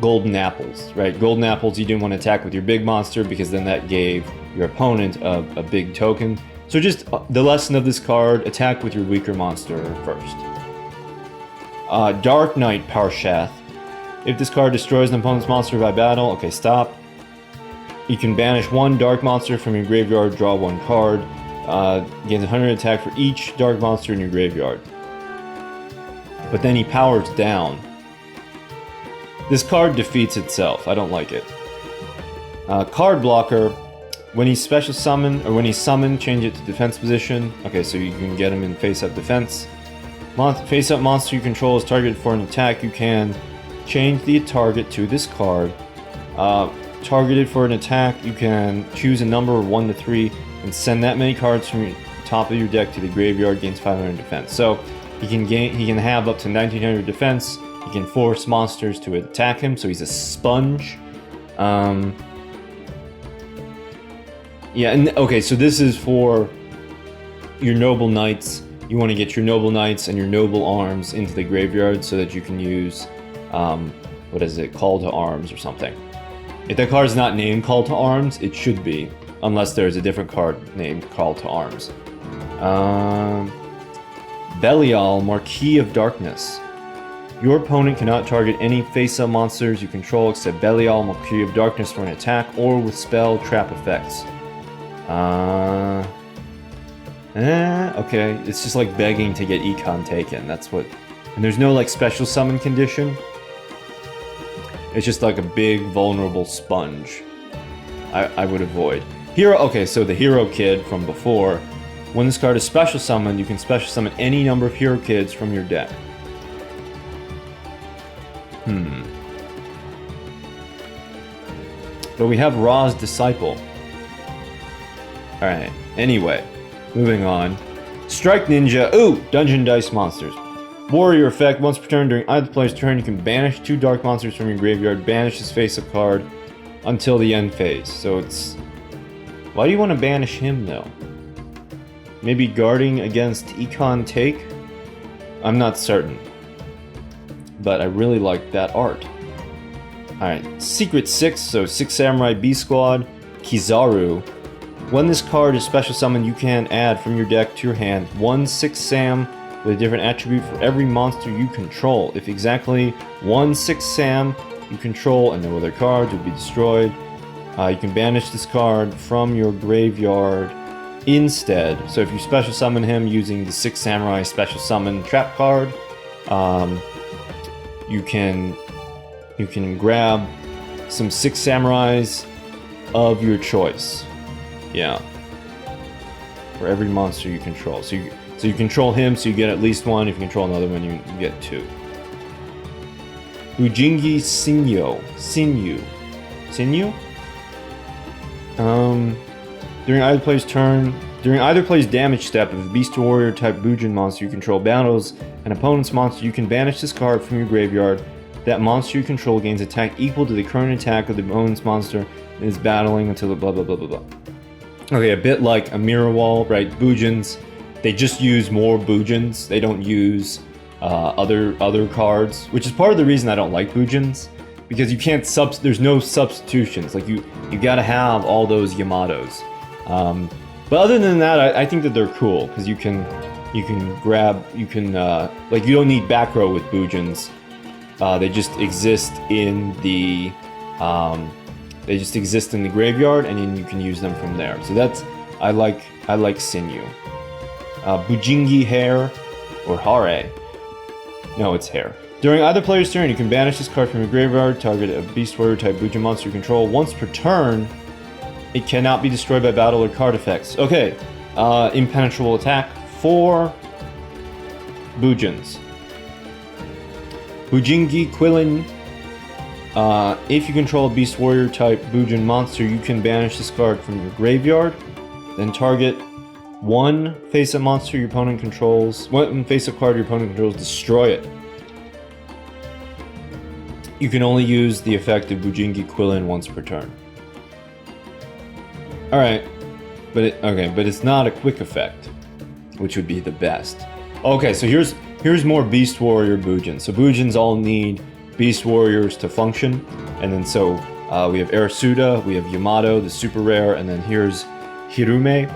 S1: golden apples, right? Golden apples, you didn't want to attack with your big monster because then that gave your opponent a big token. So just the lesson of this card, attack with your weaker monster first. Dark Knight Parshath. If this card destroys an opponent's monster by battle, okay, stop. You can banish 1 dark monster from your graveyard, draw 1 card. Gains 100 attack for each dark monster in your graveyard. But then he powers down. This card defeats itself. I don't like it. Card Blocker. When he's special summoned, or when he's summoned, change it to defense position. Okay, so you can get him in face-up defense. Face-up monster you control is targeted for an attack. You can change the target to this card. Targeted for an attack, you can choose a number of 1 to 3 and send that many cards from your top of your deck to the graveyard. Gains 500 defense. So he can have up to 1900 defense. He can force monsters to attack him, so he's a sponge. Yeah, and okay, so this is for your Noble Knights. You want to get your Noble Knights and your Noble Arms into the graveyard so that you can use, what is it, Call to Arms or something. If that card's not named Call to Arms, it should be, unless there's a different card named Call to Arms. Belial, Marquis of Darkness. Your opponent cannot target any face-up monsters you control except Belial, Marquis of Darkness for an attack or with spell trap effects. Okay, it's just like begging to get Econ taken, that's what... And there's no like special summon condition. It's just like a big vulnerable sponge. I would avoid. Hero, okay, so the Hero Kid from before. When this card is special summoned, you can special summon any number of Hero Kids from your deck. But we have Ra's Disciple. Alright, anyway, moving on. Strike Ninja. Ooh, Dungeon Dice Monsters. Warrior effect. Once per turn during either player's turn, you can banish 2 dark monsters from your graveyard. Banish this face-up card until the end phase. So it's... Why do you want to banish him, though? Maybe guarding against Econ Take? I'm not certain. But I really like that art. Alright, Secret 6, so 6 Samurai B-Squad, Kizaru. When this card is special summoned, you can add from your deck to your hand 1 6 Sam with a different attribute for every monster you control. If exactly 1 6 Sam you control and no other cards will be destroyed, you can banish this card from your graveyard instead. So if you special summon him using the 6 Samurai special summon trap card, you can grab some 6 Samurais of your choice. Yeah. For every monster you control. So So you control him, so you get at least one. If you control another one, you get 2. Bujingi Sinyo. Sinyu? During either player's damage step, if a Beast Warrior type Bujin monster you control battles an opponent's monster, you can banish this card from your graveyard. That monster you control gains attack equal to the current attack of the opponent's monster and is battling until the blah blah blah blah blah. Okay, a bit like a mirror wall, right? Bujins, they just use more Bujins. They don't use other cards, which is part of the reason I don't like Bujins, because you can't there's no substitutions. Like you gotta have all those Yamatos. But other than that, I think that they're cool because you can like you don't need back row with Bujins. They just exist in the graveyard, and then you can use them from there. So that's I like Sinyu. Bujingi Hair or Hare. No, it's Hair. During either player's turn, you can banish this card from your graveyard, target a Beast Warrior type Bujin monster you control. Once per turn, it cannot be destroyed by battle or card effects. Okay, impenetrable attack for Bujins. Bujingi Quillin. If you control a Beast Warrior type Bujin monster, you can banish this card from your graveyard. Then target one face-up monster your opponent controls. One face-up card your opponent controls, destroy it. You can only use the effect of Bujingi Quillin once per turn. Alright, but it's not a quick effect, which would be the best. Okay, so here's more Beast Warrior Bujins. So Bujins all need Beast Warriors to function, and then so we have Arasuda, we have Yamato, the super rare, and then here's Hirume.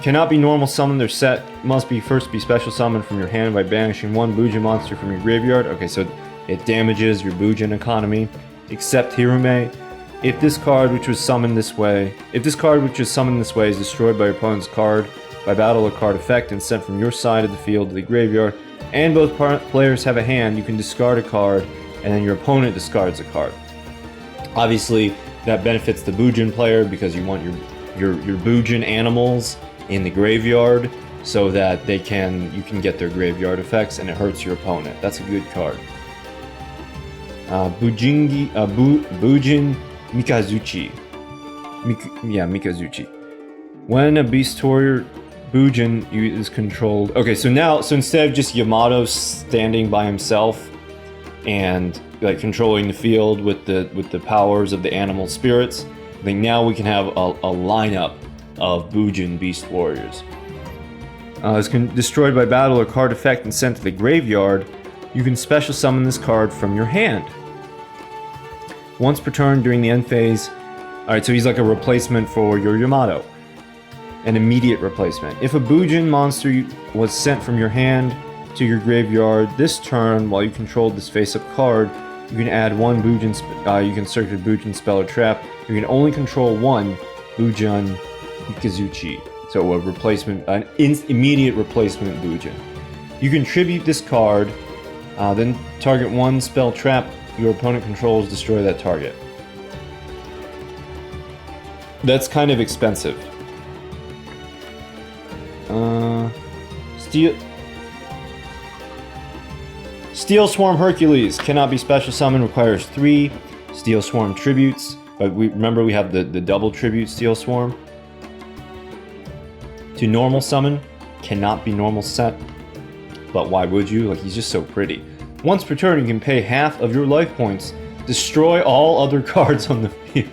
S1: Cannot be normal summoned, their set must first be special summoned from your hand by banishing one Bujin monster from your graveyard. Okay, so it damages your Bujin economy, except Hirume. If this card which was summoned this way is destroyed by your opponent's card by battle or card effect and sent from your side of the field to the graveyard, and both players have a hand, you can discard a card, and then your opponent discards a card. Obviously, that benefits the Bujin player because you want your Bujin animals in the graveyard so that you can get their graveyard effects, and it hurts your opponent. That's a good card. Bujin Mikazuchi. Mikazuchi. When a Beast Warrior Bujin is controlled. Okay, so instead of just Yamato standing by himself and like controlling the field with the powers of the animal spirits, I think now we can have a lineup of Bujin Beast Warriors. It's destroyed by battle or card effect and sent to the graveyard. You can special summon this card from your hand. Once per turn during the end phase. Alright, so he's like a replacement for your Yamato. An immediate replacement. If a Bujin monster was sent from your hand to your graveyard this turn while you controlled this face-up card, you can add one Bujin, you can search a Bujin spell or trap. You can only control one Bujin Mikazuchi. So a replacement, an immediate replacement Bujin. You can tribute this card, then target one spell trap your opponent controls, destroy that target. That's kind of expensive. Steel Swarm Hercules cannot be special summoned, requires 3 Steel Swarm tributes. But remember we have the double tribute Steel Swarm. To normal summon, cannot be normal set. But why would you? Like, he's just so pretty. Once per turn, you can pay half of your life points. Destroy all other cards on the field.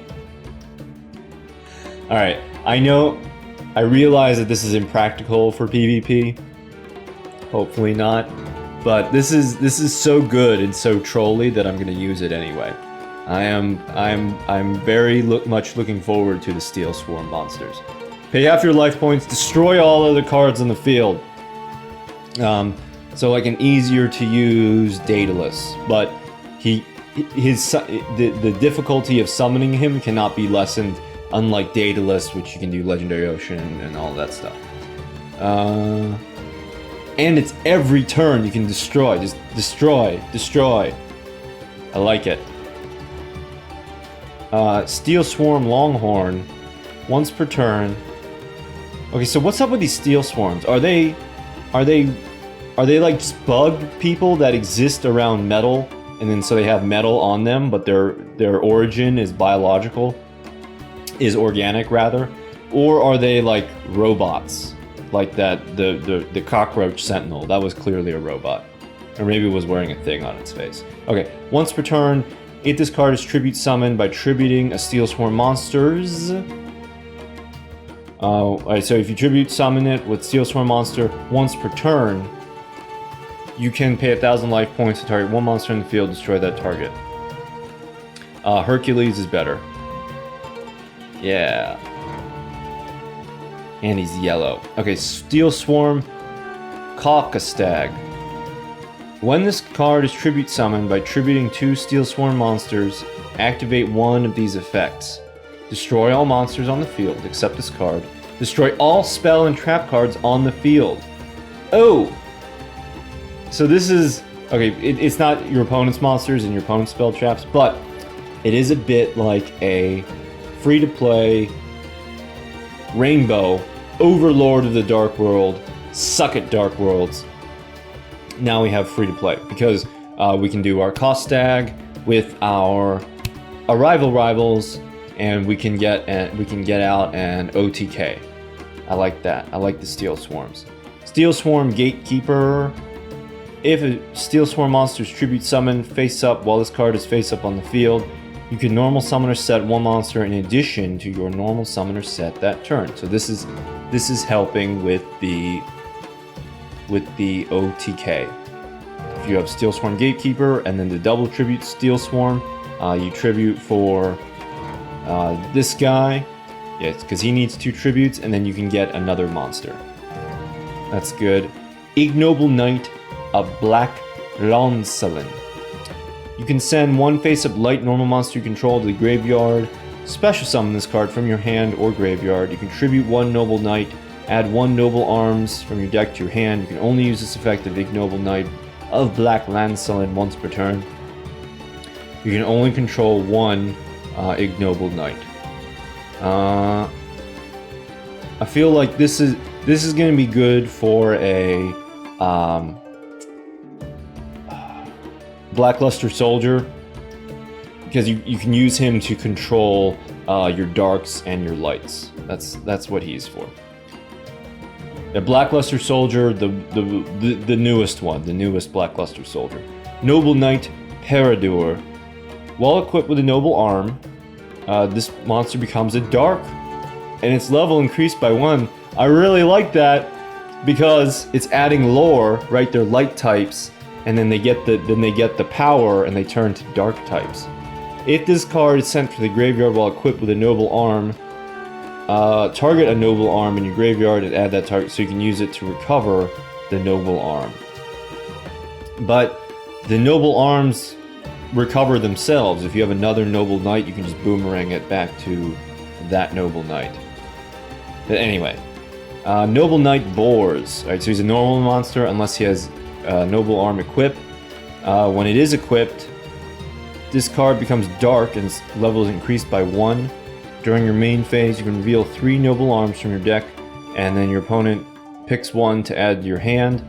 S1: Alright, I realize that this is impractical for PvP. Hopefully not. But this is so good and so trolly that I'm gonna use it anyway. I'm very much looking forward to the Steel Swarm monsters. Pay half your life points, destroy all other cards on the field. So like an easier to use Daedalus, but the difficulty of summoning him cannot be lessened, unlike Daedalus, which you can do Legendary Ocean and all that stuff. And it's every turn you can destroy, just destroy. I like it. Steel Swarm Longhorn, once per turn. Okay, so what's up with these Steel Swarms? Are they Are they like just bug people that exist around metal, and then so they have metal on them, but their origin is biological, is organic rather, or are they like robots, like that the cockroach sentinel? That was clearly a robot, or maybe it was wearing a thing on its face. Okay, once per turn, if this card is tribute summoned by tributing a Steel Swarm monsters. Alright, so if you tribute summon it with Steel Swarm monster once per turn, you can pay 1,000 life points to target one monster in the field, destroy that target. Hercules is better. Yeah. And he's yellow. Okay, Steel Swarm Caucastag. When this card is tribute summoned by tributing 2 Steel Swarm monsters, activate one of these effects. Destroy all monsters on the field, except this card. Destroy all spell and trap cards on the field. Oh! So this is... Okay, it's not your opponent's monsters and your opponent's spell traps, but it is a bit like a free-to-play Rainbow Overlord of the Dark World, Suck at Dark Worlds. Now we have free-to-play, because we can do our cost stag with our arrival rivals, and we can get out an OTK. I like that. I like the Steel Swarms. Steel Swarm Gatekeeper. If a Steel Swarm monster is tribute summoned face up while this card is face up on the field, you can normal summoner set one monster in addition to your normal summoner set that turn. So this is helping with the OTK. If you have Steel Swarm Gatekeeper and then the double tribute Steel Swarm, you tribute for this guy, yes, because he needs 2 tributes, and then you can get another monster. That's good. Ignoble Knight, a Black Lancelin. You can send one face-up light normal monster you control to the graveyard, special summon this card from your hand or graveyard. You can tribute 1 Noble Knight, add 1 Noble Arms from your deck to your hand. You can only use this effect of Ignoble Knight of Black Lancelin once per turn. You can only control 1 Ignoble Knight. I feel like this is going to be good for a Blackluster Soldier, because you can use him to control your darks and your lights. That's what he's for. The Blackluster Soldier, the newest one, the newest Blackluster Soldier. Noble Knight Peredur. While equipped with a Noble Arm, this monster becomes a dark, and its level increased by 1. I really like that because it's adding lore, right? They're light types, and then they get the power, and they turn to dark types. If this card is sent to the graveyard while equipped with a Noble Arm, target a Noble Arm in your graveyard and add that target so you can use it to recover the Noble Arm. But the Noble Arms recover themselves. If you have another Noble Knight, you can just boomerang it back to that Noble Knight. But anyway, Noble Knight Boars. Alright, so he's a normal monster unless he has Noble Arm equipped. When it is equipped, this card becomes dark and its level is increased by 1. During your main phase, you can reveal 3 Noble Arms from your deck, and then your opponent picks 1 to add to your hand.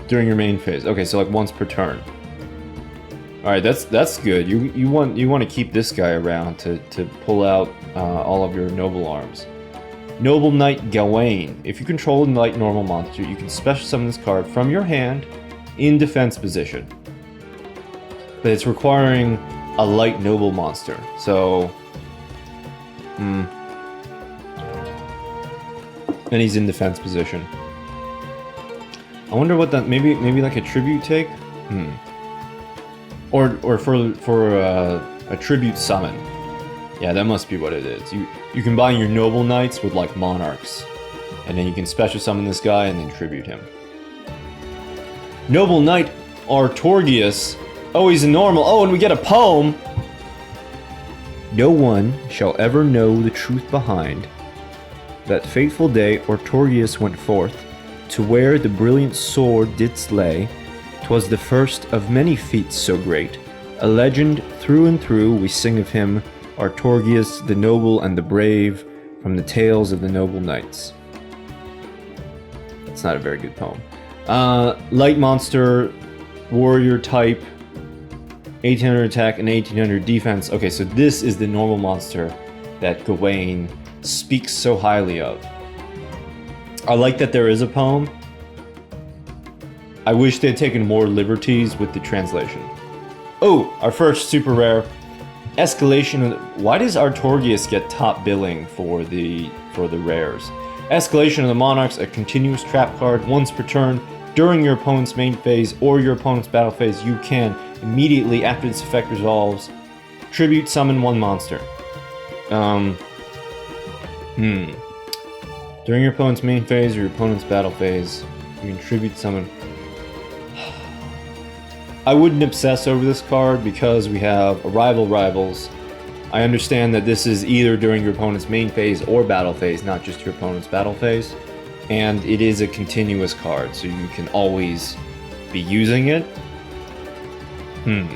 S1: During your main phase. Okay, so like once per turn. Alright, that's good. You want to keep this guy around to pull out all of your Noble Arms. Noble Knight Gawain. If you control a light normal monster, you can special summon this card from your hand in defense position. But it's requiring a light noble monster. So then he's in defense position. I wonder what that maybe like a tribute take? Or for a tribute summon. Yeah, that must be what it is. You combine your Noble Knights with like Monarchs, and then you can special summon this guy and then tribute him. Noble Knight Artorius. Oh, he's a normal. Oh, and we get a poem. No one shall ever know the truth behind. That fateful day Artorius went forth to where the brilliant sword didst lay. 'Twas the first of many feats so great. A legend through and through we sing of him, Artorius the noble and the brave, from the tales of the noble knights. It's not a very good poem. Light monster, warrior type, 1800 attack and 1800 defense. Okay, so this is the normal monster that Gawain speaks so highly of. I like that there is a poem. I wish they'd taken more liberties with the translation. Oh, our first super rare. Escalation. Why does Artorius get top billing for the rares? Escalation of the Monarchs, a continuous trap card. Once per turn, during your opponent's main phase or your opponent's battle phase, you can, immediately after this effect resolves, tribute summon one monster. During your opponent's main phase or your opponent's battle phase, you can tribute summon. I wouldn't obsess over this card because we have rivals. I understand that this is either during your opponent's main phase or battle phase, not just your opponent's battle phase. And it is a continuous card, so you can always be using it. I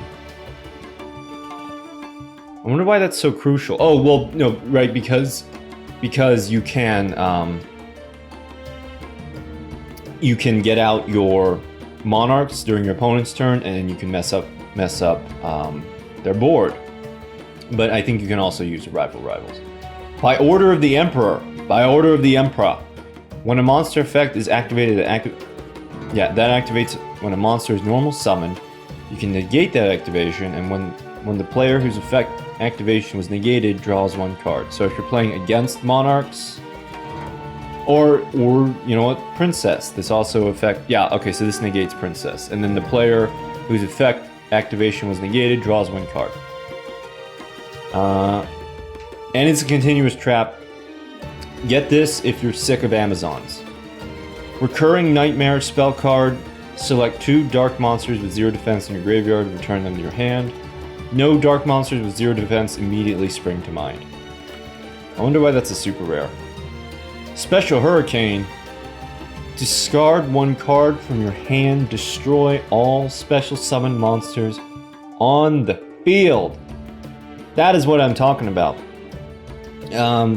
S1: wonder why that's so crucial. Oh, well, no, right, because you can get out your Monarchs during your opponent's turn, and you can mess up their board. But I think you can also use rivals. By order of the Emperor. When a monster effect is activated, that activates when a monster is normal summoned. You can negate that activation, and when the player whose effect activation was negated draws one card. So if you're playing against Monarchs, or you know what, Princess, this also affect. Yeah, okay, so this negates Princess, and then the player whose effect activation was negated draws one card. And it's a continuous trap. Get this if you're sick of Amazons. Recurring Nightmare spell card. Select 2 dark monsters with 0 defense in your graveyard and return them to your hand. No dark monsters with 0 defense immediately spring to mind. I wonder why that's a super rare. Special Hurricane. Discard 1 card from your hand. Destroy all special summon monsters on the field. That is what I'm talking about.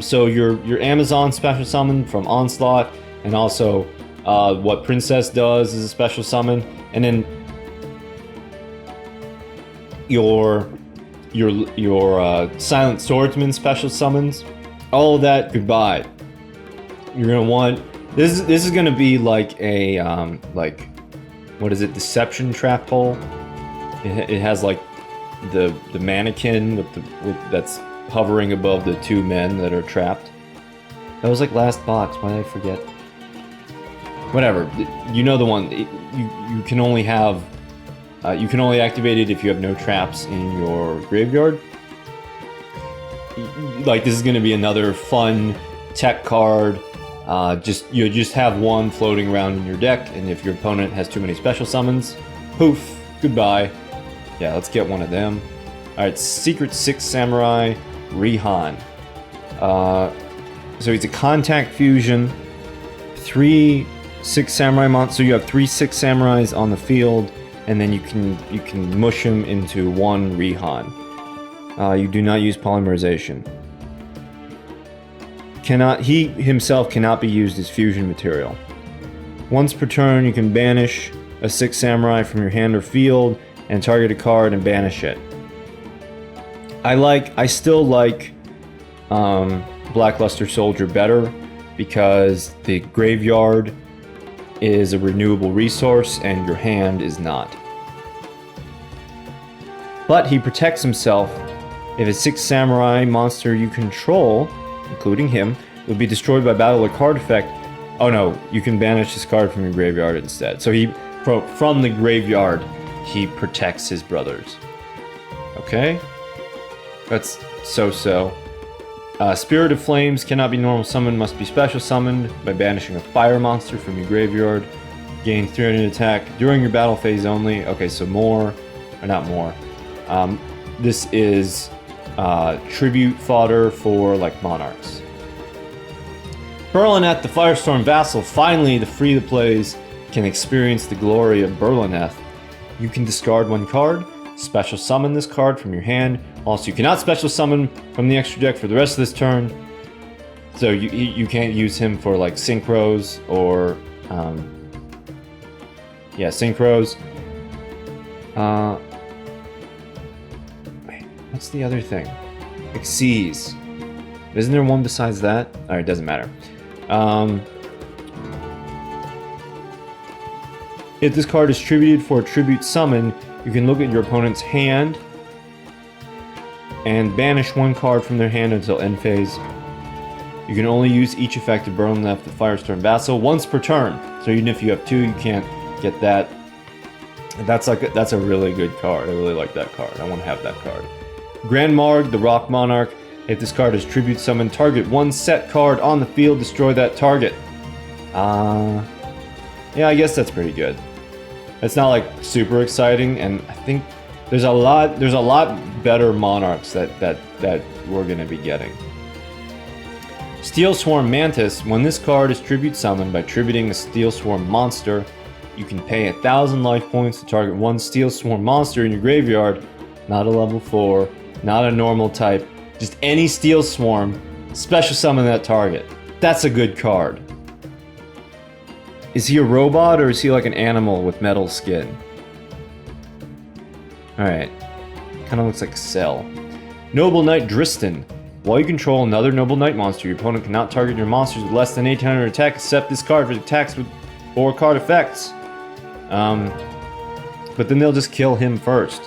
S1: So your Amazon special summon from Onslaught, and also what Princess does is a special summon, and then your Silent Swordsman special summons. All of that, goodbye. You're gonna want this is gonna be like a like, what is it? Deception trap hole. It has like the mannequin with that's hovering above the 2 men that are trapped. That was like last box. Why did I forget? Whatever. You know the one. You can only have. You can only activate it if you have no traps in your graveyard. Like, this is going to be another fun tech card. You just have one floating around in your deck, and if your opponent has too many special summons, poof, goodbye. Yeah, let's get one of them. Alright, Secret 6 Samurai, Rihan. So he's a contact fusion. 3 6 Samurai monsters. So you have 3 6 Samurais on the field, and then you can mush him into 1 Rihan. You do not use polymerization. He himself cannot be used as fusion material. Once per turn, you can banish a 6 Samurai from your hand or field, and target a card and banish it. I still like Blackluster Soldier better because the graveyard is a renewable resource and your hand is not. But he protects himself if a 6 Samurai monster you control, including him, would be destroyed by battle or card effect. Oh no, you can banish this card from your graveyard instead. So from the graveyard, he protects his brothers. Okay? That's so-so. Spirit of Flames cannot be normal summoned, must be special summoned by banishing a fire monster from your graveyard. Gain 300 attack during your battle phase only. Okay, so not more. This is tribute fodder for like Monarchs. Berlineth, the Firestorm Vassal. Finally, the free-to-plays can experience the glory of Berlineth. You can discard 1 card, special summon this card from your hand. Also, you cannot special summon from the extra deck for the rest of this turn. So you can't use him for like synchros or Yeah, synchros. Wait, what's the other thing? Exceeds. Isn't there one besides that? Alright, doesn't matter. If this card is tributed for a tribute summon, you can look at your opponent's hand and banish one card from their hand until end phase. You can only use each effect to burn left the Firestorm Vassal once per turn. So even if you have two, you can't get that. That's a really good card. I really like that card. I want to have that card. Grand Marg, the Rock Monarch. If this card is tribute summon, target one set card on the field, destroy that target. Yeah, I guess that's pretty good. It's not like super exciting, and I think there's a lot better monarchs that we're gonna be getting. Steel Swarm Mantis. When this card is tribute summoned by tributing a Steel Swarm monster, you can pay 1,000 life points to target one Steel Swarm monster in your graveyard. Not a level 4, not a normal type, just any Steel Swarm. Special summon that target. That's a good card. Is he a robot or is he like an animal with metal skin? Alright. Kind of looks like a cell. Noble Knight Dristan. While you control another Noble Knight monster, your opponent cannot target your monsters with less than 800 attack except this card for attacks with 4 card effects. But then they'll just kill him first.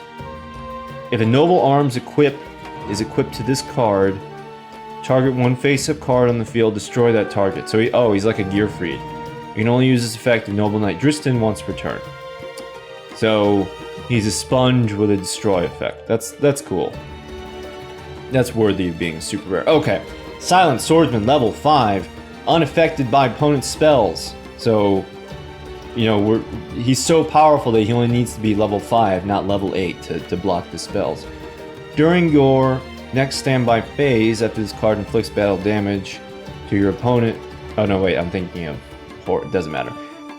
S1: If a Noble Arms is equipped to this card, target one face-up card on the field, destroy that target. So he's like a Gearfried. You can only use this effect of Noble Knight Dristan once per turn. So he's a sponge with a destroy effect. That's cool. That's worthy of being super rare. Okay, Silent Swordsman, level 5, unaffected by opponent's spells. So, you know, he's so powerful that he only needs to be level 5, not level 8 to block the spells. During your next standby phase, after this card inflicts battle damage to your opponent... Oh no, wait, I'm thinking of... It doesn't matter.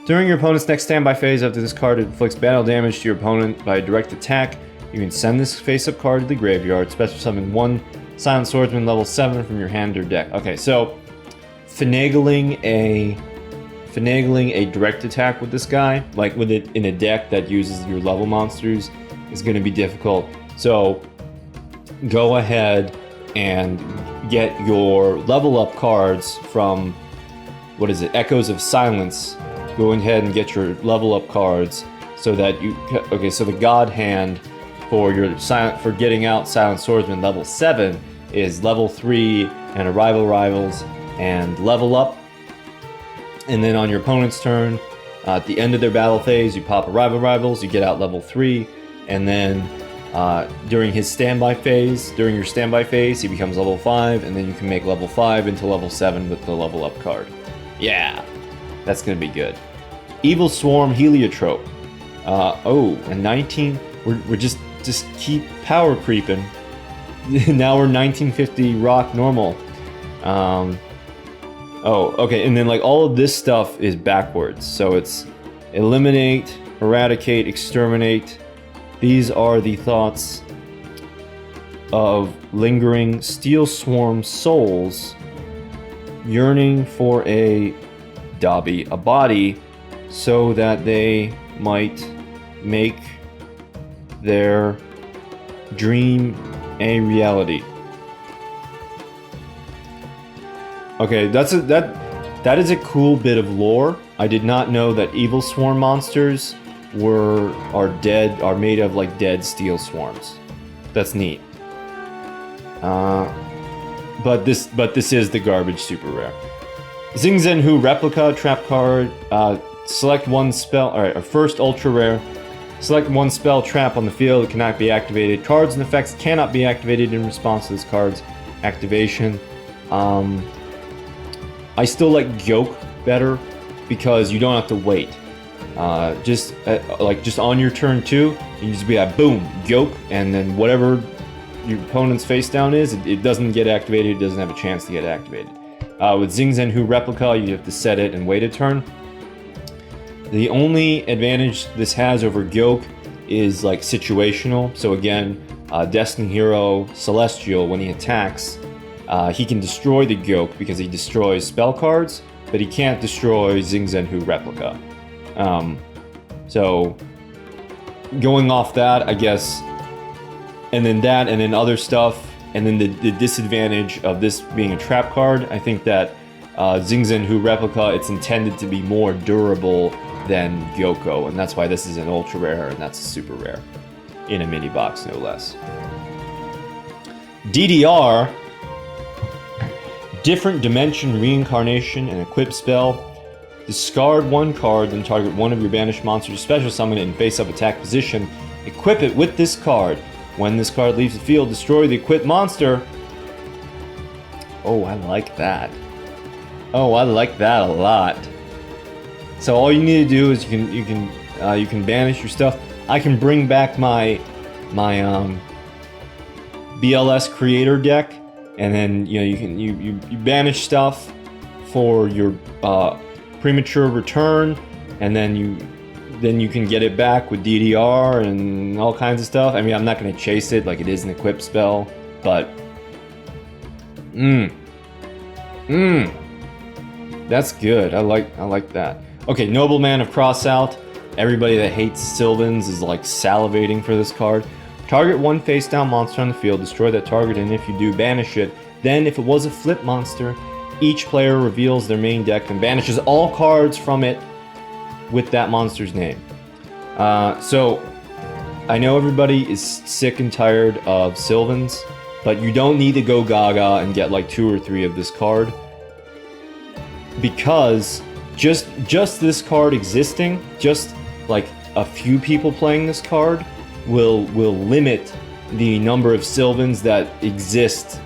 S1: During your opponent's next standby phase, after this card inflicts battle damage to your opponent by a direct attack, you can send this face-up card to the graveyard, special summon one Silent Swordsman level 7 from your hand or deck. Okay, so finagling a direct attack with this guy, like with it in a deck that uses your level monsters, is going to be difficult. So go ahead and get your level up cards from, what is it, Echoes of Silence. Go ahead and get your level up cards so that you, okay, so the God Hand for getting out Silent Swordsman level 7 is level 3 and Arrival Rivals and level up. And then on your opponent's turn, at the end of their battle phase, you pop Arrival Rivals, you get out level 3, and then during your standby phase, he becomes level 5, and then you can make level 5 into level 7 with the level up card. Yeah, that's gonna be good. Evil Swarm Heliotrope. And 19. We're just keep power creeping. Now we're 1950 rock normal. Okay, and then like all of this stuff is backwards. So it's eliminate, eradicate, exterminate. These are the thoughts of lingering Steel Swarm souls yearning for a body, so that they might make their dream a reality. Okay, that is a cool bit of lore. I did not know that Evil Swarm monsters are made of like dead Steel Swarms. That's neat. But this is the garbage super rare. Zing Zenhu Replica trap card. Select one spell. All right, first ultra rare. Select one spell trap on the field. It cannot be activated. Cards and effects cannot be activated in response to this card's activation. I still like Gyoke better because you don't have to wait. Just on your turn 2, you can just be like boom, Gyoke, and then whatever your opponent's face down is, it doesn't get activated. It doesn't have a chance to get activated. With Zing Zenhu Replica, you have to set it and wait a turn. The only advantage this has over Gyoke is like situational. So again, Destiny Hero Celestial, when he attacks, he can destroy the Gyoke because he destroys spell cards, but he can't destroy Zing Zenhu Replica. So going off that, I guess, and then that, and then other stuff, and then the disadvantage of this being a trap card, I think that Zing Zenhu Replica, it's intended to be more durable than Gyoko, and that's why this is an ultra rare and that's a super rare in a mini box, no less. DDR, Different Dimension Reincarnation, and equip spell. Discard one card, then target one of your banished monsters, special summon it in face-up attack position. Equip it with this card. When this card leaves the field, destroy the equipped monster. Oh, I like that. Oh, I like that a lot. So all you need to do is you can banish your stuff. I can bring back my BLS creator deck, and then you banish stuff for your premature return, and then you can get it back with DDR and all kinds of stuff. I mean, I'm not going to chase it like it is an equip spell, but that's good. I like that. Okay, Nobleman of Crossout. Everybody that hates Sylvans is like salivating for this card. Target one face-down monster on the field, destroy that target, and if you do, banish it. Then, if it was a flip monster, each player reveals their main deck and banishes all cards from it with that monster's name. So, I know everybody is sick and tired of Sylvans, but you don't need to go gaga and get like 2 or 3 of this card, because just this card existing, just like a few people playing this card will limit the number of Sylvans that exist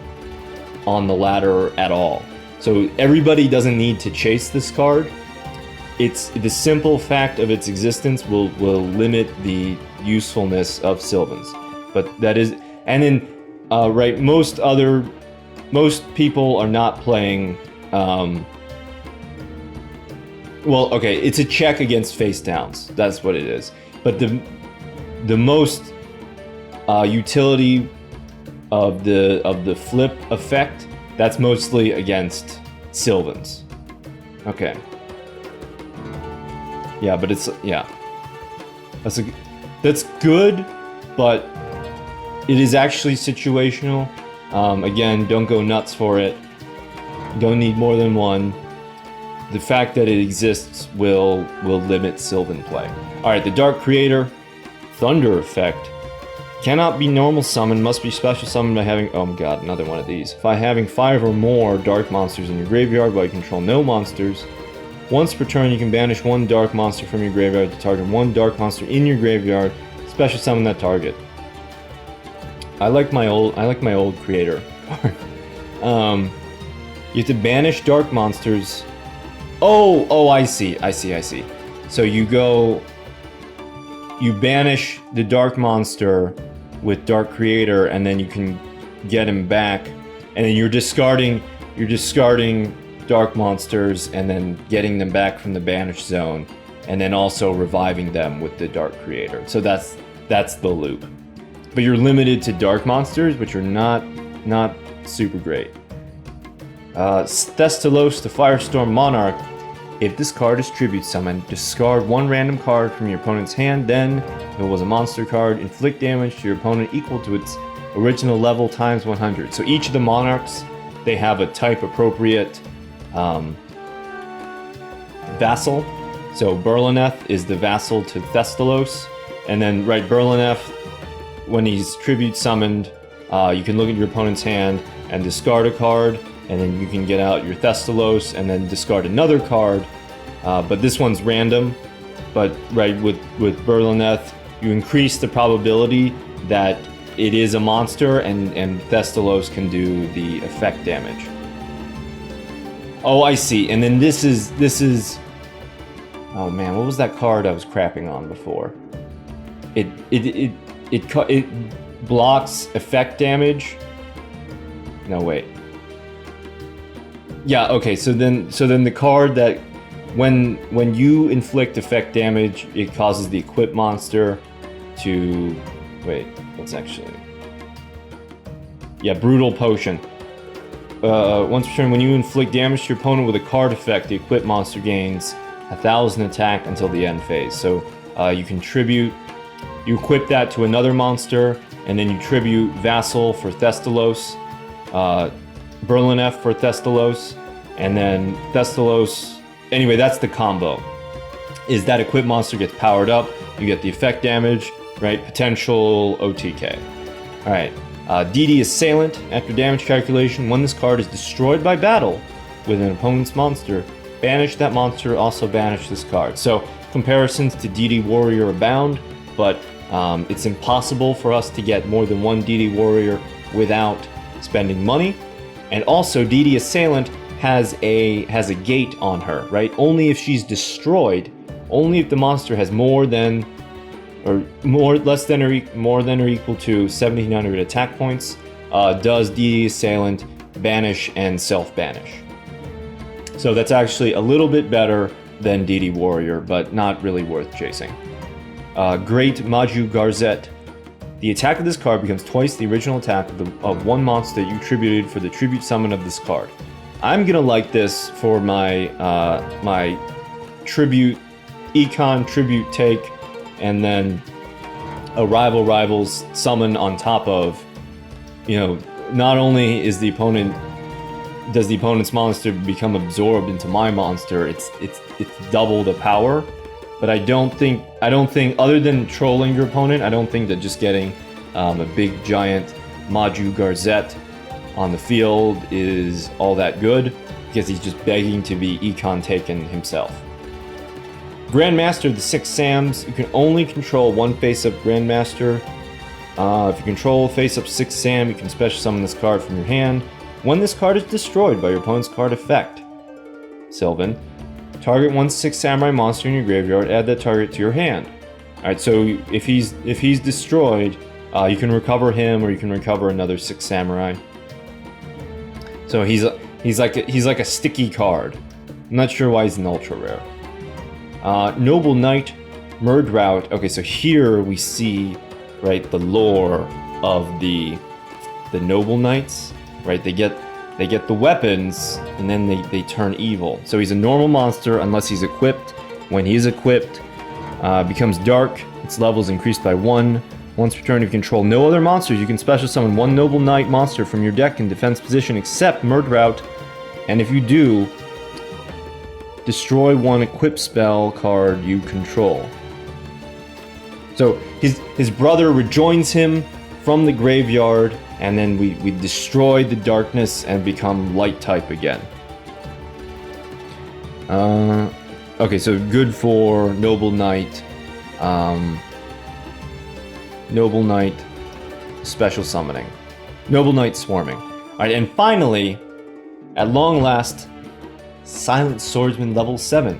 S1: on the ladder at all. So everybody doesn't need to chase this card. It's the simple fact of its existence will limit the usefulness of Sylvans. But that is, and then right, most people are not playing. Well, okay, it's a check against face downs. That's what it is. But the most utility of the flip effect, that's mostly against Sylvans. Okay. Yeah, but it's that's good, but it is actually situational. Again, don't go nuts for it. You don't need more than one. The fact that it exists will limit Sylvan play. Alright, the Dark Creator, Thunder Effect. Cannot be normal summoned, must be special summoned by having... Oh my god, another one of these. By having 5 or more dark monsters in your graveyard while you control no monsters. Once per turn, you can banish one dark monster from your graveyard to target one dark monster in your graveyard. Special summon that target. I like my old creator. You have to banish dark monsters. Oh, I see. So you banish the dark monster with Dark Creator, and then you can get him back, and then you're discarding dark monsters and then getting them back from the banished zone, and then also reviving them with the Dark Creator. So that's the loop. But you're limited to dark monsters, which are not super great. Thestalos, the Firestorm Monarch. If this card is tribute summoned, discard one random card from your opponent's hand, then, if it was a monster card, inflict damage to your opponent equal to its original level times 100. So each of the monarchs, they have a type appropriate vassal. So Berlineth is the vassal to Thestalos, and then right, Berlineth, when he's tribute summoned, you can look at your opponent's hand and discard a card, and then you can get out your Thestalos and then discard another card. But this one's random. But right, with Berlineth, you increase the probability that it is a monster, and Thestalos can do the effect damage. Oh, I see. And then this is. Oh man, what was that card I was crapping on before? It blocks effect damage. No, wait. Yeah, okay, so then the card that when you inflict effect damage, it causes the equipped monster to... Wait, what's actually... Yeah, Brutal Potion. once per turn, when you inflict damage to your opponent with a card effect, the equipped monster gains 1,000 attack until the end phase. So you equip that to another monster, and then you tribute Vassal for Thestalos, Berlinef for Thestalos, and then Thestalos. Anyway, that's the combo. Is that equipped monster gets powered up, you get the effect damage, right? Potential OTK. Alright, DD Assailant. After damage calculation, when this card is destroyed by battle with an opponent's monster, banish that monster, also banish this card. So, comparisons to DD Warrior abound, but it's impossible for us to get more than one DD Warrior without spending money. And also, DD Assailant has a gate on her, right? Only if she's destroyed, only if the monster has more than or less than or equal to 1,700 attack points, does DD Assailant banish and self-banish. So that's actually a little bit better than DD Warrior, but not really worth chasing. Great Maju Garzette. The attack of this card becomes twice the original attack of one monster that you tributed for the tribute summon of this card. I'm gonna like this for my my tribute, Econ tribute take, and then a Rivals summon on top of, you know, not only does the opponent's monster become absorbed into my monster, it's double the power. But I don't think other than trolling your opponent, I don't think that just getting a big giant Maju Garzette on the field is all that good, because he's just begging to be econ taken himself. Grandmaster of the Six Sams. You can only control one face-up Grandmaster. If you control face-up Six Sam, you can special summon this card from your hand. When this card is destroyed by your opponent's card effect, Sylvan, target one Six Samurai monster in your graveyard, add that target to your hand. Alright, so if he's destroyed, you can recover him, or you can recover another Six Samurai. So he's like a sticky card. I'm not sure why he's an ultra rare. Noble Knight, Murd Route. Okay, so here we see, right, the lore of the Noble Knights, right? They get the weapons, and then they turn evil. So he's a normal monster unless he's equipped. When he's equipped, becomes dark. Its levels increased by 1. Once per turn, if you control no other monsters, you can special summon one Noble Knight monster from your deck in defense position except Murd Route. And if you do, destroy one equipped spell card you control. So his brother rejoins him from the graveyard, and then we destroy the darkness and become light type again. Okay, so good for Noble Knight. Noble Knight special summoning. Noble Knight swarming. Alright, and finally, at long last, Silent Swordsman level 7.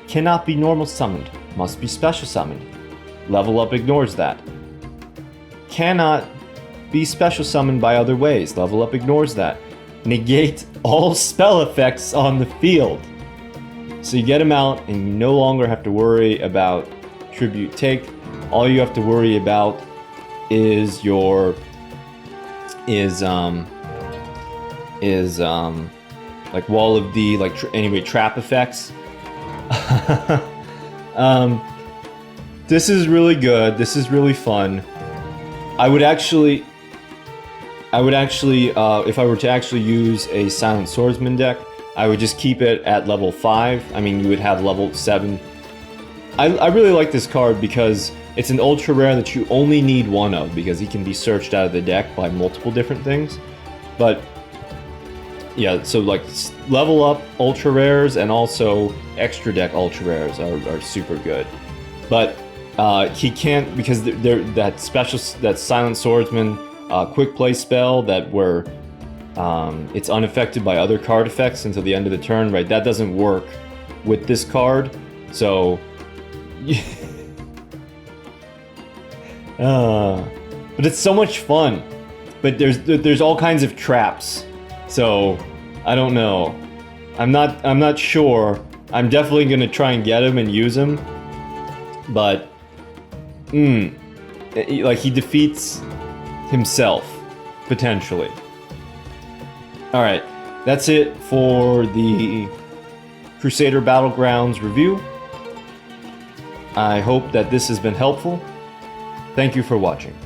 S1: Cannot be normal summoned. Must be special summoned. Level up ignores that. Cannot be special summoned by other ways. Level up ignores that. Negate all spell effects on the field. So you get him out, and you no longer have to worry about tribute take. All you have to worry about is like Wall of D, like trap effects. This is really good. This is really fun. I would actually, if I were to actually use a Silent Swordsman deck, I would just keep it at level 5. I mean, you would have level 7. I really like this card because it's an ultra rare that you only need one of, because he can be searched out of the deck by multiple different things. But yeah, so like level up ultra rares and also extra deck ultra rares are super good. But he can't, because they're that Silent Swordsman quick play spell where it's unaffected by other card effects until the end of the turn, right? That doesn't work with this card. So but it's so much fun. But there's all kinds of traps. So I don't know. I'm not sure. I'm definitely gonna try and get him and use him. But like he defeats himself potentially. All right. That's it for the Crusader Battlegrounds review. I hope that this has been helpful. Thank you for watching.